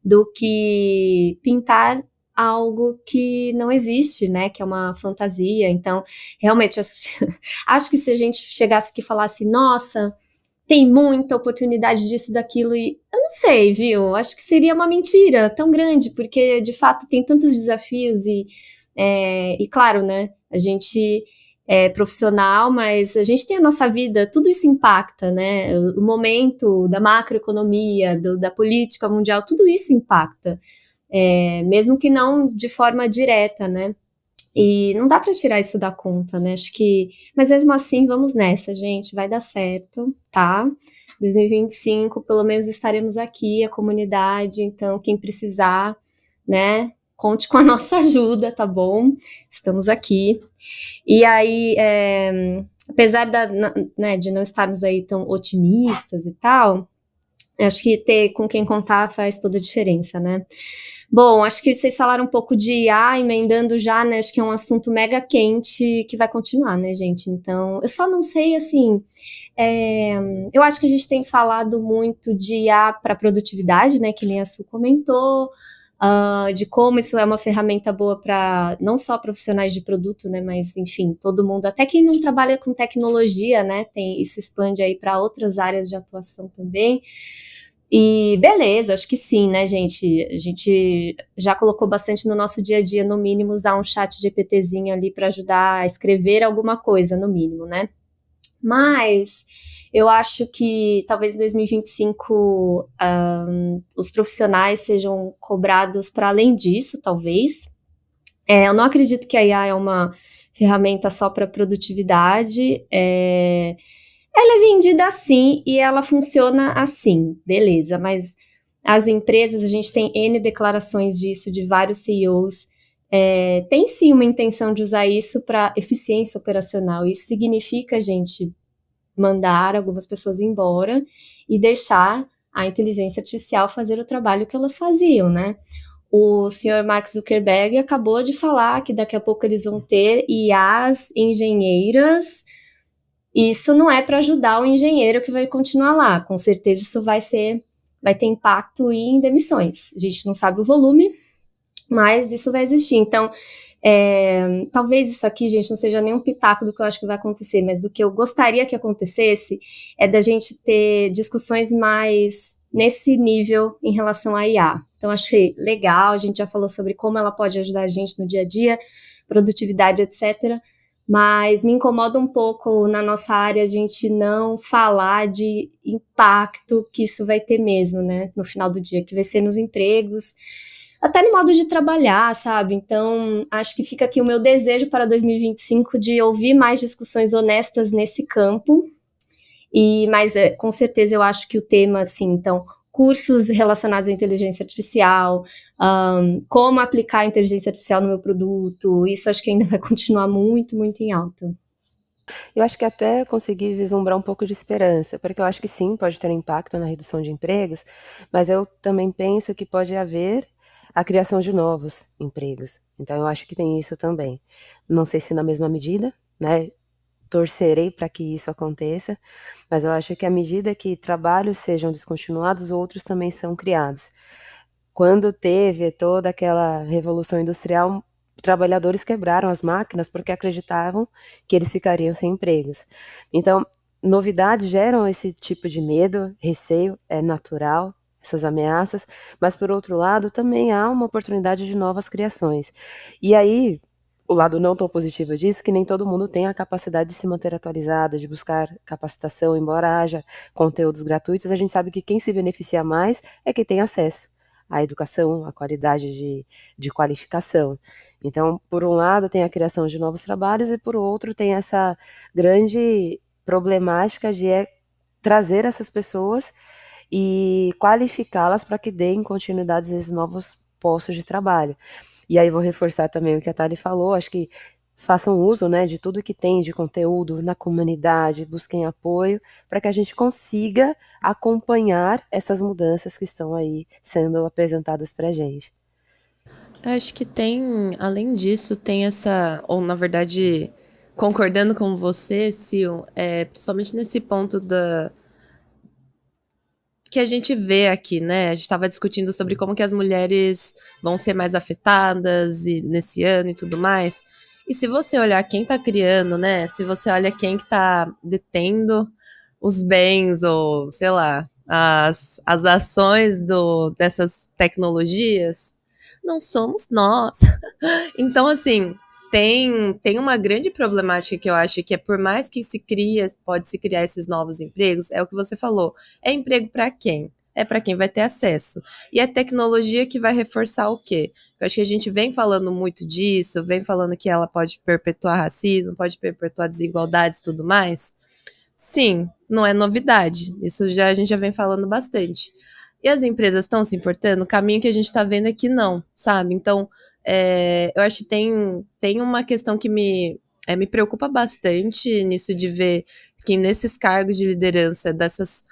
Do que pintar algo que não existe, né? Que é uma fantasia. Então, realmente, acho que se a gente chegasse aqui e falasse, nossa, tem muita oportunidade disso, daquilo, e eu não sei, viu? Acho que seria uma mentira tão grande, porque de fato tem tantos desafios e claro, né? A gente é profissional, mas a gente tem a nossa vida, tudo isso impacta, né? O momento da macroeconomia, da política mundial, tudo isso impacta, mesmo que não de forma direta, né? E não dá para tirar isso da conta, né? Acho que. Mas mesmo assim, vamos nessa, gente. Vai dar certo, tá? 2025, pelo menos estaremos aqui, a comunidade. Então, quem precisar, né? Conte com a nossa ajuda, tá bom? Estamos aqui. E aí, apesar né, de não estarmos aí tão otimistas e tal, acho que ter com quem contar faz toda a diferença, né? Bom, acho que vocês falaram um pouco de IA, emendando já, né? Acho que é um assunto mega quente que vai continuar, né, gente? Então, eu só não sei, assim, eu acho que a gente tem falado muito de IA para produtividade, né? Que nem a Su comentou, de como isso é uma ferramenta boa para não só profissionais de produto, né? Mas, enfim, todo mundo, até quem não trabalha com tecnologia, né? Isso expande aí para outras áreas de atuação também. E beleza, acho que sim, né, gente? A gente já colocou bastante no nosso dia a dia, no mínimo, usar um chat GPTzinho ali para ajudar a escrever alguma coisa, no mínimo, né? Mas eu acho que talvez em 2025 os profissionais sejam cobrados para além disso, talvez. Eu não acredito que a IA é uma ferramenta só para produtividade. Ela é vendida assim e ela funciona assim, beleza, mas as empresas, a gente tem N declarações disso de vários CEOs, tem sim uma intenção de usar isso para eficiência operacional. Isso significa, gente, mandar algumas pessoas embora e deixar a inteligência artificial fazer o trabalho que elas faziam, né? O senhor Mark Zuckerberg acabou de falar que daqui a pouco eles vão ter IAs engenheiras. Isso não é para ajudar o engenheiro que vai continuar lá. Com certeza isso vai ter impacto em demissões. A gente não sabe o volume, mas isso vai existir. Então, talvez isso aqui, gente, não seja nem um pitaco do que eu acho que vai acontecer, mas do que eu gostaria que acontecesse é da gente ter discussões mais nesse nível em relação à IA. Então, achei legal, a gente já falou sobre como ela pode ajudar a gente no dia a dia, produtividade, etc., mas me incomoda um pouco na nossa área a gente não falar de impacto que isso vai ter mesmo, né, no final do dia, que vai ser nos empregos, até no modo de trabalhar, sabe? Então, acho que fica aqui o meu desejo para 2025 de ouvir mais discussões honestas nesse campo, mas com certeza eu acho que o tema, assim, então, cursos relacionados à inteligência artificial, como aplicar a inteligência artificial no meu produto, isso acho que ainda vai continuar muito, muito em alta. Eu acho que até consegui vislumbrar um pouco de esperança, porque eu acho que sim, pode ter um impacto na redução de empregos, mas eu também penso que pode haver a criação de novos empregos. Então eu acho que tem isso também. Não sei se na mesma medida, né? Torcerei para que isso aconteça, mas eu acho que à medida que trabalhos sejam descontinuados, outros também são criados. Quando teve toda aquela revolução industrial, trabalhadores quebraram as máquinas porque acreditavam que eles ficariam sem empregos. Então, novidades geram esse tipo de medo, receio, é natural, essas ameaças, mas por outro lado, também há uma oportunidade de novas criações. E aí, o lado não tão positivo disso, que nem todo mundo tem a capacidade de se manter atualizado, de buscar capacitação, embora haja conteúdos gratuitos, a gente sabe que quem se beneficia mais é quem tem acesso à educação, à qualidade de qualificação. Então, por um lado, tem a criação de novos trabalhos e, por outro, tem essa grande problemática de trazer essas pessoas e qualificá-las para que deem continuidade a esses novos postos de trabalho. E aí vou reforçar também o que a Thali falou, acho que façam uso, né, de tudo que tem de conteúdo na comunidade, busquem apoio, para que a gente consiga acompanhar essas mudanças que estão aí sendo apresentadas para a gente. Acho que tem, além disso, tem essa, ou na verdade, concordando com você, Sil, principalmente nesse ponto que a gente vê aqui, né? A gente estava discutindo sobre como que as mulheres vão ser mais afetadas nesse ano e tudo mais. E se você olhar quem está criando, né? Se você olha quem que tá detendo os bens ou, sei lá, as ações dessas tecnologias, não somos nós. Então, assim, tem uma grande problemática que eu acho que é por mais que pode se criar esses novos empregos, é o que você falou. É emprego para quem? É para quem vai ter acesso. E é tecnologia que vai reforçar o quê? Eu acho que a gente vem falando muito disso, vem falando que ela pode perpetuar racismo, pode perpetuar desigualdades e tudo mais. Sim, não é novidade. Isso já a gente já vem falando bastante. E as empresas estão se importando? O caminho que a gente está vendo é que não, sabe? Então, eu acho que tem uma questão que me preocupa bastante nisso de ver que nesses cargos de liderança dessas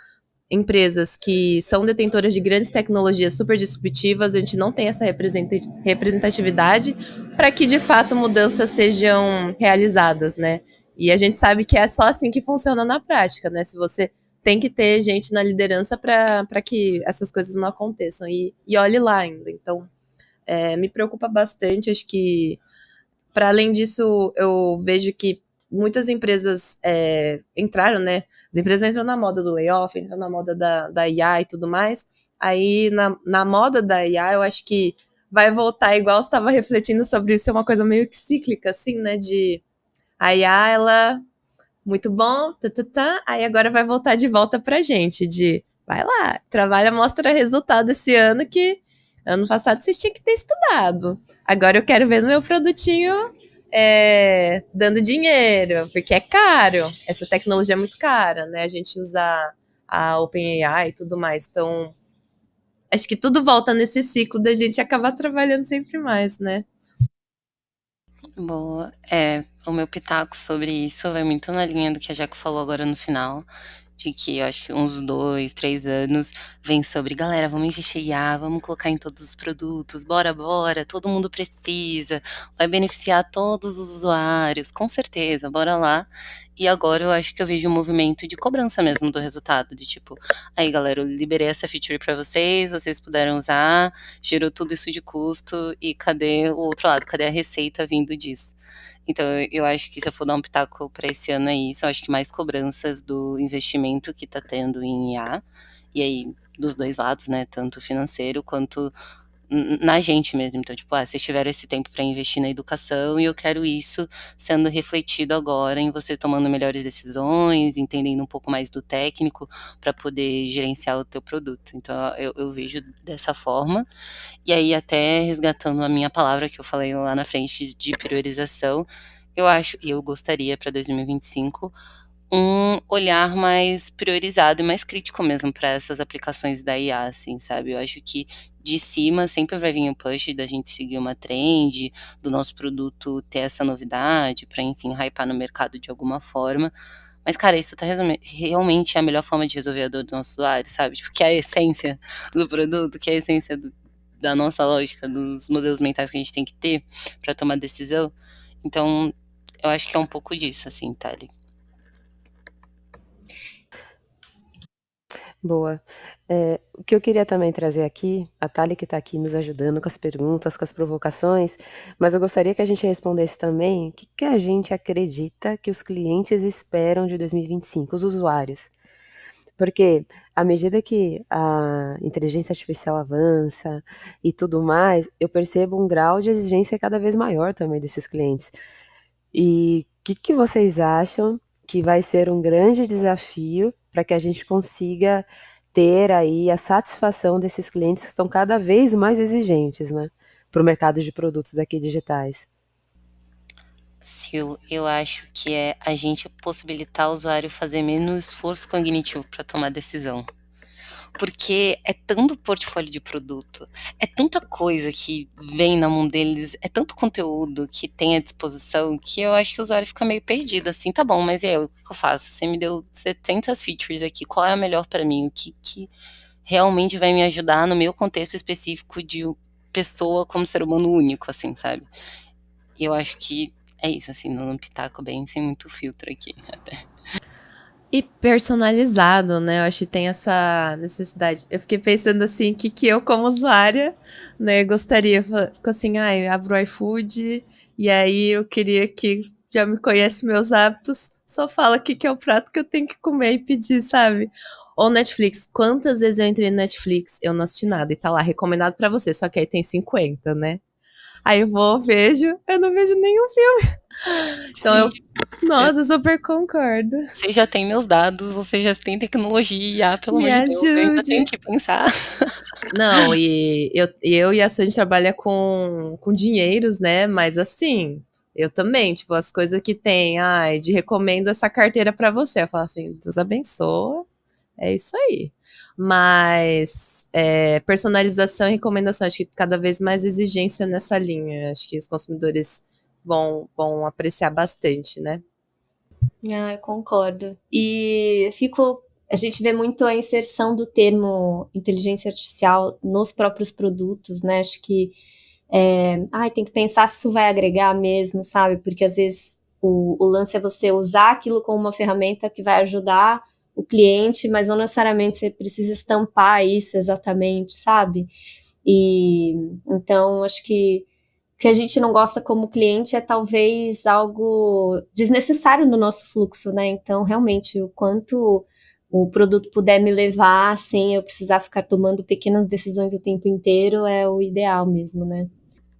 empresas que são detentoras de grandes tecnologias super disruptivas, a gente não tem essa representatividade para que de fato mudanças sejam realizadas, né? E a gente sabe que é só assim que funciona na prática, né? Se você tem que ter gente na liderança para que essas coisas não aconteçam. E olhe lá ainda. Então, me preocupa bastante. Acho que, para além disso, eu vejo que muitas empresas entraram, né? As empresas entram na moda do layoff, entram na moda da IA e tudo mais. Aí, na moda da IA, eu acho que vai voltar, igual você estava refletindo sobre isso, é uma coisa meio que cíclica, assim, né? De a IA, ela, muito bom, aí agora vai voltar de volta pra gente, vai lá, trabalha, mostra resultado esse ano que ano passado vocês tinham que ter estudado. Agora eu quero ver no meu produtinho dando dinheiro, porque é caro. Essa tecnologia é muito cara, né? A gente usar a OpenAI e tudo mais. Então, acho que tudo volta nesse ciclo da gente acabar trabalhando sempre mais, né? Boa. O meu pitaco sobre isso vai muito na linha do que a Jaco falou agora no final, de que eu acho que uns 2, 3 anos vem sobre, galera, vamos investir em IA, vamos colocar em todos os produtos, bora, todo mundo precisa, vai beneficiar todos os usuários, com certeza, bora lá. E agora eu acho que eu vejo um movimento de cobrança mesmo do resultado, de tipo, aí galera, eu liberei essa feature pra vocês puderam usar, gerou tudo isso de custo, e cadê o outro lado? Cadê a receita vindo disso? Então eu acho que se eu for dar um pitaco pra esse ano é isso, eu acho que mais cobranças do investimento que tá tendo em IA, e aí dos dois lados, né, tanto financeiro quanto na gente mesmo. Então, tipo, vocês tiveram esse tempo para investir na educação e eu quero isso sendo refletido agora em você tomando melhores decisões, entendendo um pouco mais do técnico para poder gerenciar o teu produto. Então, eu vejo dessa forma. E aí, até resgatando a minha palavra que eu falei lá na frente de priorização, eu acho, e eu gostaria para 2025 um olhar mais priorizado e mais crítico mesmo para essas aplicações da IA, assim, sabe? Eu acho que de cima sempre vai vir o push da gente seguir uma trend, do nosso produto ter essa novidade, para enfim, hypar no mercado de alguma forma. Mas, cara, isso tá realmente a melhor forma de resolver a dor do nosso usuário, sabe? Tipo, que é a essência do produto, que é a essência da nossa lógica, dos modelos mentais que a gente tem que ter para tomar decisão. Então, eu acho que é um pouco disso, assim, Thali. Boa. O que eu queria também trazer aqui, a Thali que está aqui nos ajudando com as perguntas, com as provocações, mas eu gostaria que a gente respondesse também o que a gente acredita que os clientes esperam de 2025, os usuários. Porque à medida que a inteligência artificial avança e tudo mais, eu percebo um grau de exigência cada vez maior também desses clientes. E o que vocês acham que vai ser um grande desafio para que a gente consiga ter aí a satisfação desses clientes que estão cada vez mais exigentes, né, para o mercado de produtos daqui digitais? Sil, eu acho que é a gente possibilitar o usuário fazer menos esforço cognitivo para tomar decisão. Porque é tanto portfólio de produto, é tanta coisa que vem na mão deles, é tanto conteúdo que tem à disposição que eu acho que o usuário fica meio perdido, assim, tá bom, mas e aí, o que eu faço? Você me deu 700 features aqui, qual é a melhor para mim? O que realmente vai me ajudar no meu contexto específico de pessoa como ser humano único, assim, sabe? E eu acho que é isso, assim, dando um pitaco bem sem muito filtro aqui, até. E personalizado, né? Eu acho que tem essa necessidade. Eu fiquei pensando assim, que eu, como usuária, né, gostaria. Ficou assim, abro o iFood, e aí eu queria que já me conhece meus hábitos, só fala o que é o prato que eu tenho que comer e pedir, sabe? Ou Netflix. Quantas vezes eu entrei no Netflix, eu não assisti nada, e tá lá, recomendado pra você, só que aí tem 50, né? Aí eu vou, vejo, eu não vejo nenhum filme. Então Sim, nossa, super concordo. você já tem meus dados, você já tem tecnologia, pelo Me amor de Deus, eu ainda tenho ajude. que pensar. Não, e eu e a Sônia trabalha com dinheiros, né? Mas assim, eu também, tipo, as coisas que tem, de recomendo essa carteira pra você. Eu falo assim, Deus abençoa, é isso aí. Mas personalização e recomendação, acho que cada vez mais exigência nessa linha. Acho que os consumidores vão apreciar bastante, né? Eu concordo. E a gente vê muito a inserção do termo inteligência artificial nos próprios produtos, né? Acho que tem que pensar se isso vai agregar mesmo, sabe? Porque às vezes o lance é você usar aquilo como uma ferramenta que vai ajudar o cliente, mas não necessariamente você precisa estampar isso exatamente, sabe? E então acho que o que a gente não gosta como cliente é talvez algo desnecessário no nosso fluxo, né? Então, realmente, o quanto o produto puder me levar sem eu precisar ficar tomando pequenas decisões o tempo inteiro é o ideal mesmo, né?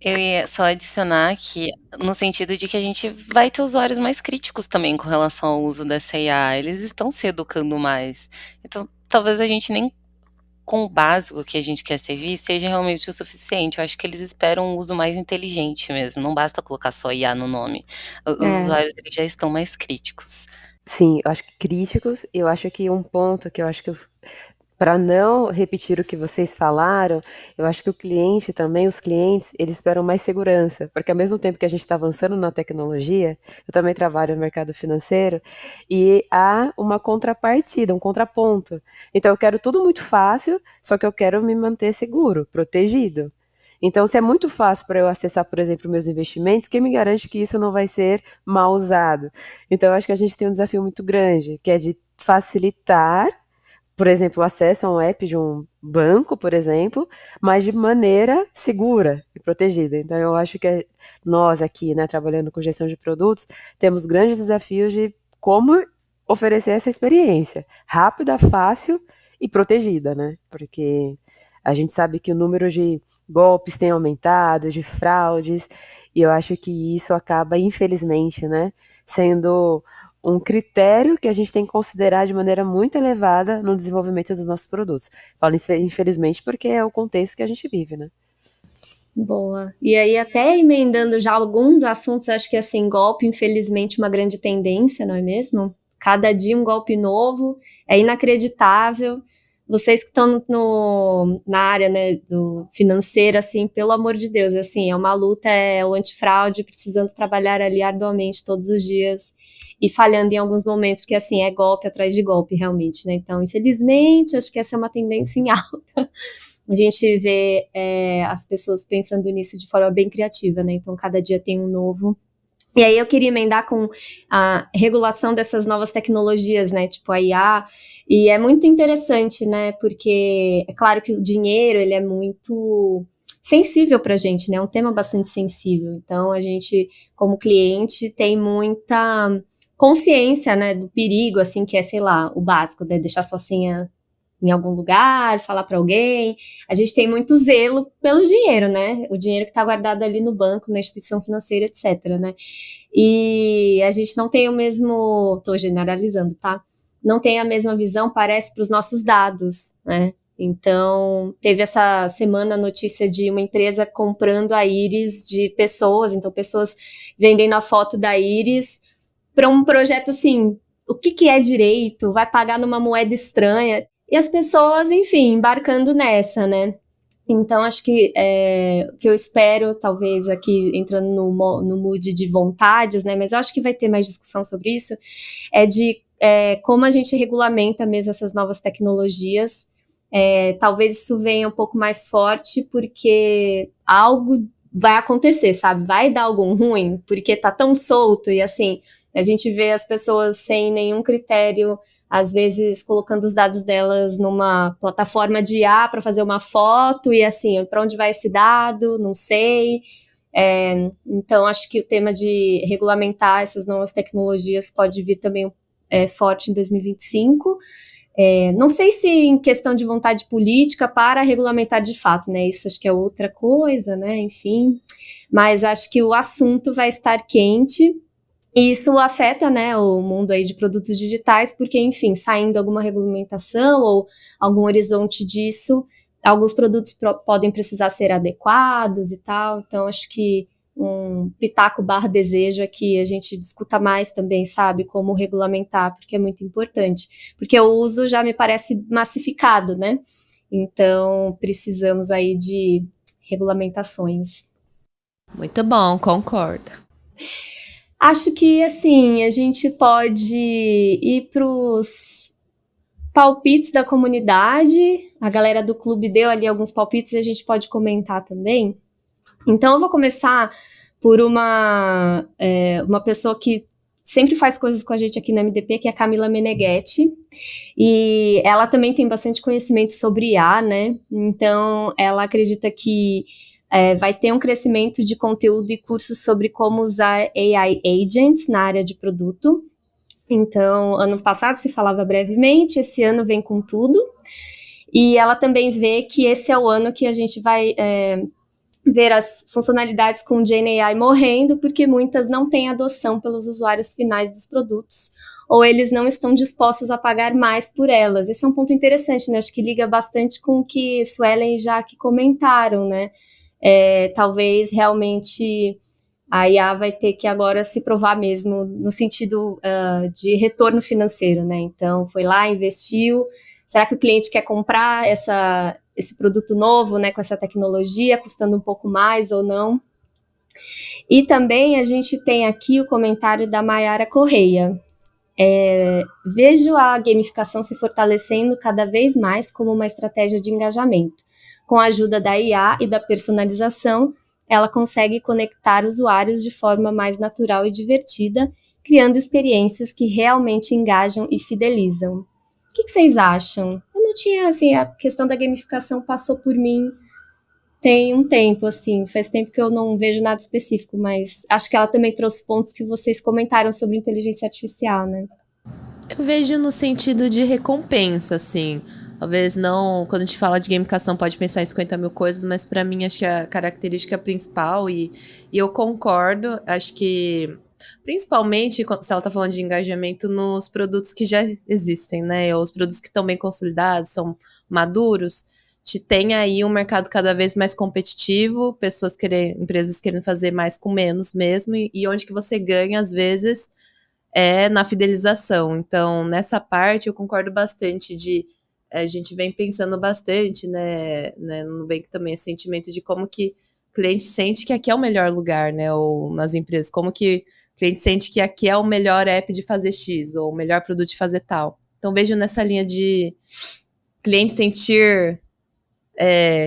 Eu ia só adicionar que, no sentido de que a gente vai ter usuários mais críticos também com relação ao uso dessa IA. Eles estão se educando mais. Então, talvez a gente nem com o básico que a gente quer servir seja realmente o suficiente. Eu acho que eles esperam um uso mais inteligente mesmo. Não basta colocar só IA no nome. Os É, usuários eles já estão mais críticos. Sim, eu acho que críticos, eu acho que um ponto que eu acho que para não repetir o que vocês falaram, eu acho que o cliente também, os clientes, eles esperam mais segurança, porque ao mesmo tempo que a gente está avançando na tecnologia, eu também trabalho no mercado financeiro, e há uma contrapartida, um contraponto. Então eu quero tudo muito fácil, só que eu quero me manter seguro, protegido. Então, se é muito fácil para eu acessar, por exemplo, meus investimentos, quem me garante que isso não vai ser mal usado? Então, eu acho que a gente tem um desafio muito grande, que é de facilitar, por exemplo, o acesso a um app de um banco, por exemplo, mas de maneira segura e protegida. Então, eu acho que nós aqui, né, trabalhando com gestão de produtos, temos grandes desafios de como oferecer essa experiência rápida, fácil e protegida, né? Porque a gente sabe que o número de golpes tem aumentado, de fraudes, e eu acho que isso acaba, infelizmente, né, sendo um critério que a gente tem que considerar de maneira muito elevada no desenvolvimento dos nossos produtos. Falo isso, infelizmente, porque é o contexto que a gente vive, né? Boa. E aí, até emendando já alguns assuntos, acho que assim, golpe, infelizmente, uma grande tendência, não é mesmo? Cada dia um golpe novo, é inacreditável. Vocês que estão na área, né, do financeira, assim, pelo amor de Deus, assim, é uma luta, é o antifraude precisando trabalhar ali arduamente todos os dias e falhando em alguns momentos, porque assim, é golpe atrás de golpe, realmente, né? Então, infelizmente, acho que essa é uma tendência em alta. A gente vê as pessoas pensando nisso de forma bem criativa, né? Então, cada dia tem um novo. E aí eu queria emendar com a regulação dessas novas tecnologias, né, tipo a IA, e é muito interessante, né, porque é claro que o dinheiro, ele é muito sensível pra gente, né, é um tema bastante sensível, então a gente, como cliente, tem muita consciência, né, do perigo, assim, que é, sei lá, o básico, né, deixar sua senha em algum lugar, falar para alguém. A gente tem muito zelo pelo dinheiro, né? O dinheiro que está guardado ali no banco, na instituição financeira, etc, né? E a gente não tem o mesmo, estou generalizando, tá? Não tem a mesma visão, parece, para os nossos dados, né? Então, teve essa semana a notícia de uma empresa comprando a íris de pessoas, então pessoas vendendo a foto da íris para um projeto assim, o que é direito? Vai pagar numa moeda estranha? E as pessoas, enfim, embarcando nessa, né? Então, acho que o que eu espero, talvez aqui entrando no mood de vontades, né? Mas eu acho que vai ter mais discussão sobre isso, é de como a gente regulamenta mesmo essas novas tecnologias. Talvez isso venha um pouco mais forte, porque algo vai acontecer, sabe? Vai dar algum ruim, porque tá tão solto e assim, a gente vê as pessoas sem nenhum critério, às vezes colocando os dados delas numa plataforma de IA para fazer uma foto e assim, para onde vai esse dado? Não sei. Então, acho que o tema de regulamentar essas novas tecnologias pode vir também forte em 2025. Não sei se em questão de vontade política para regulamentar de fato, né? Isso acho que é outra coisa, né? Enfim, mas acho que o assunto vai estar quente. E isso afeta, né, o mundo aí de produtos digitais, porque, enfim, saindo alguma regulamentação ou algum horizonte disso, alguns produtos podem precisar ser adequados e tal. Então, acho que um pitaco / desejo é que a gente discuta mais também, sabe, como regulamentar, porque é muito importante. Porque o uso já me parece massificado, né? Então, precisamos aí de regulamentações. Muito bom, concordo. Acho que, assim, a gente pode ir para os palpites da comunidade. A galera do clube deu ali alguns palpites e a gente pode comentar também. Então, eu vou começar por uma pessoa que sempre faz coisas com a gente aqui no MDP, que é a Camila Meneghetti. E ela também tem bastante conhecimento sobre IA, né? Então, ela acredita que vai ter um crescimento de conteúdo e cursos sobre como usar AI agents na área de produto. Então, ano passado se falava brevemente, esse ano vem com tudo. E ela também vê que esse é o ano que a gente vai ver as funcionalidades com GenAI morrendo, porque muitas não têm adoção pelos usuários finais dos produtos, ou eles não estão dispostos a pagar mais por elas. Esse é um ponto interessante, né? Acho que liga bastante com o que Suelen e Jaque comentaram, né? Talvez realmente a IA vai ter que agora se provar mesmo no sentido de retorno financeiro, né? Então, foi lá, investiu. Será que o cliente quer comprar esse produto novo, né, com essa tecnologia, custando um pouco mais ou não? E também a gente tem aqui o comentário da Mayara Correia. Vejo a gamificação se fortalecendo cada vez mais como uma estratégia de engajamento, Com a ajuda da IA e da personalização, ela consegue conectar usuários de forma mais natural e divertida, criando experiências que realmente engajam e fidelizam. O que vocês acham? Eu não tinha, assim, a questão da gamificação passou por mim tem um tempo, assim, faz tempo que eu não vejo nada específico, mas acho que ela também trouxe pontos que vocês comentaram sobre inteligência artificial, né? Eu vejo no sentido de recompensa, assim. Talvez não, quando a gente fala de gamificação, pode pensar em 50 mil coisas, mas pra mim acho que a característica principal, e eu concordo, acho que principalmente se ela tá falando de engajamento nos produtos que já existem, né? Ou os produtos que estão bem consolidados, são maduros, tem aí um mercado cada vez mais competitivo, empresas querendo fazer mais com menos mesmo, e onde que você ganha, às vezes, é na fidelização. Então, nessa parte, eu concordo bastante a gente vem pensando bastante, né, no Nubank também, esse sentimento de como que o cliente sente que aqui é o melhor lugar, né, ou nas empresas, como que o cliente sente que aqui é o melhor app de fazer X, ou o melhor produto de fazer tal. Então, vejo nessa linha de cliente sentir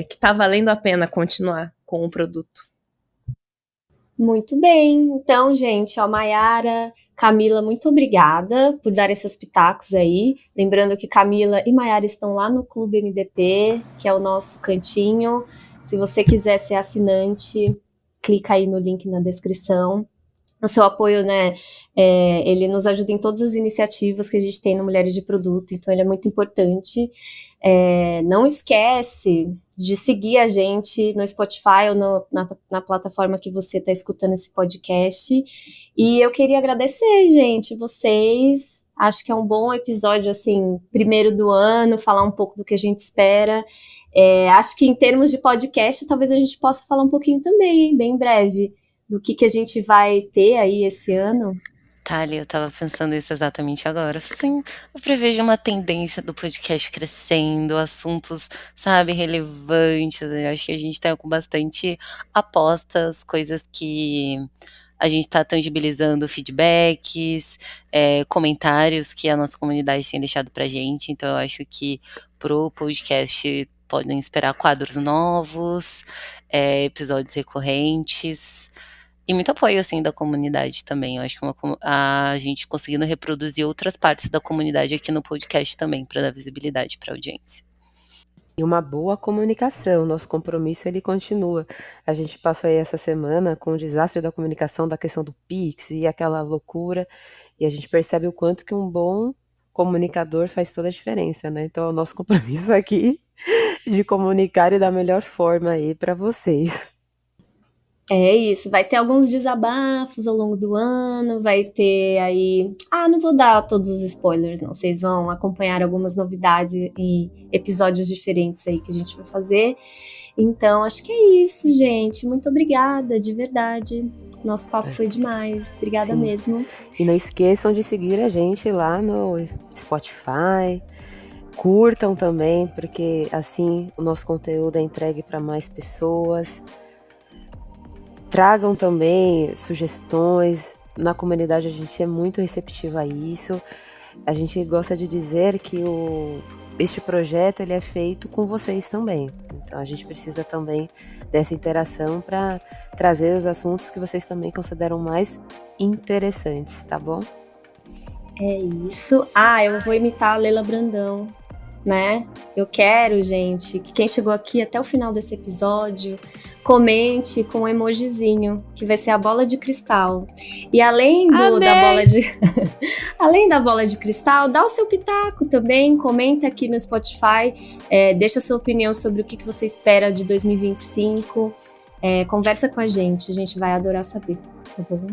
que tá valendo a pena continuar com o produto. Muito bem. Então, gente, Mayara, Camila, muito obrigada por dar esses pitacos aí. Lembrando que Camila e Mayara estão lá no Clube MDP, que é o nosso cantinho. Se você quiser ser assinante, clica aí no link na descrição. O seu apoio, né, ele nos ajuda em todas as iniciativas que a gente tem no Mulheres de Produto, então ele é muito importante. Não esquece de seguir a gente no Spotify ou na plataforma que você está escutando esse podcast. E eu queria agradecer, gente, vocês. Acho que é um bom episódio, assim, primeiro do ano, falar um pouco do que a gente espera. Acho que em termos de podcast, talvez a gente possa falar um pouquinho também, hein, bem em breve, do que a gente vai ter aí esse ano. Thalia, eu tava pensando isso exatamente agora. Sim, eu prevejo uma tendência do podcast crescendo, assuntos, sabe, relevantes. Eu acho que a gente tá com bastante apostas, coisas que a gente tá tangibilizando, feedbacks, comentários que a nossa comunidade tem deixado pra gente. Então eu acho que pro podcast podem esperar quadros novos, episódios recorrentes. E muito apoio, assim, da comunidade também. Eu acho que a gente conseguindo reproduzir outras partes da comunidade aqui no podcast também, para dar visibilidade para a audiência. E uma boa comunicação, nosso compromisso ele continua. A gente passou aí essa semana com o desastre da comunicação, da questão do Pix e aquela loucura, e a gente percebe o quanto que um bom comunicador faz toda a diferença, né? Então, é o nosso compromisso aqui de comunicar e da melhor forma aí para vocês. É isso, vai ter alguns desabafos ao longo do ano, vai ter aí... não vou dar todos os spoilers, não. Vocês vão acompanhar algumas novidades e episódios diferentes aí que a gente vai fazer. Então, acho que é isso, gente. Muito obrigada, de verdade. Nosso papo foi demais. Obrigada Sim. mesmo. E não esqueçam de seguir a gente lá no Spotify. Curtam também, porque assim o nosso conteúdo é entregue para mais pessoas. Tragam também sugestões. Na comunidade a gente é muito receptivo a isso. A gente gosta de dizer que este projeto ele é feito com vocês também. Então a gente precisa também dessa interação para trazer os assuntos que vocês também consideram mais interessantes, tá bom? É isso. Eu vou imitar a Leila Brandão, né? Eu quero, gente, que quem chegou aqui até o final desse episódio comente com um emojizinho, que vai ser a bola de cristal. E além da bola de além da bola de cristal, dá o seu pitaco também, comenta aqui no Spotify, deixa sua opinião sobre o que você espera de 2025, conversa com a gente vai adorar saber, tá bom?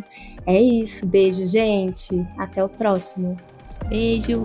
É isso, beijo, gente, até o próximo. Beijo!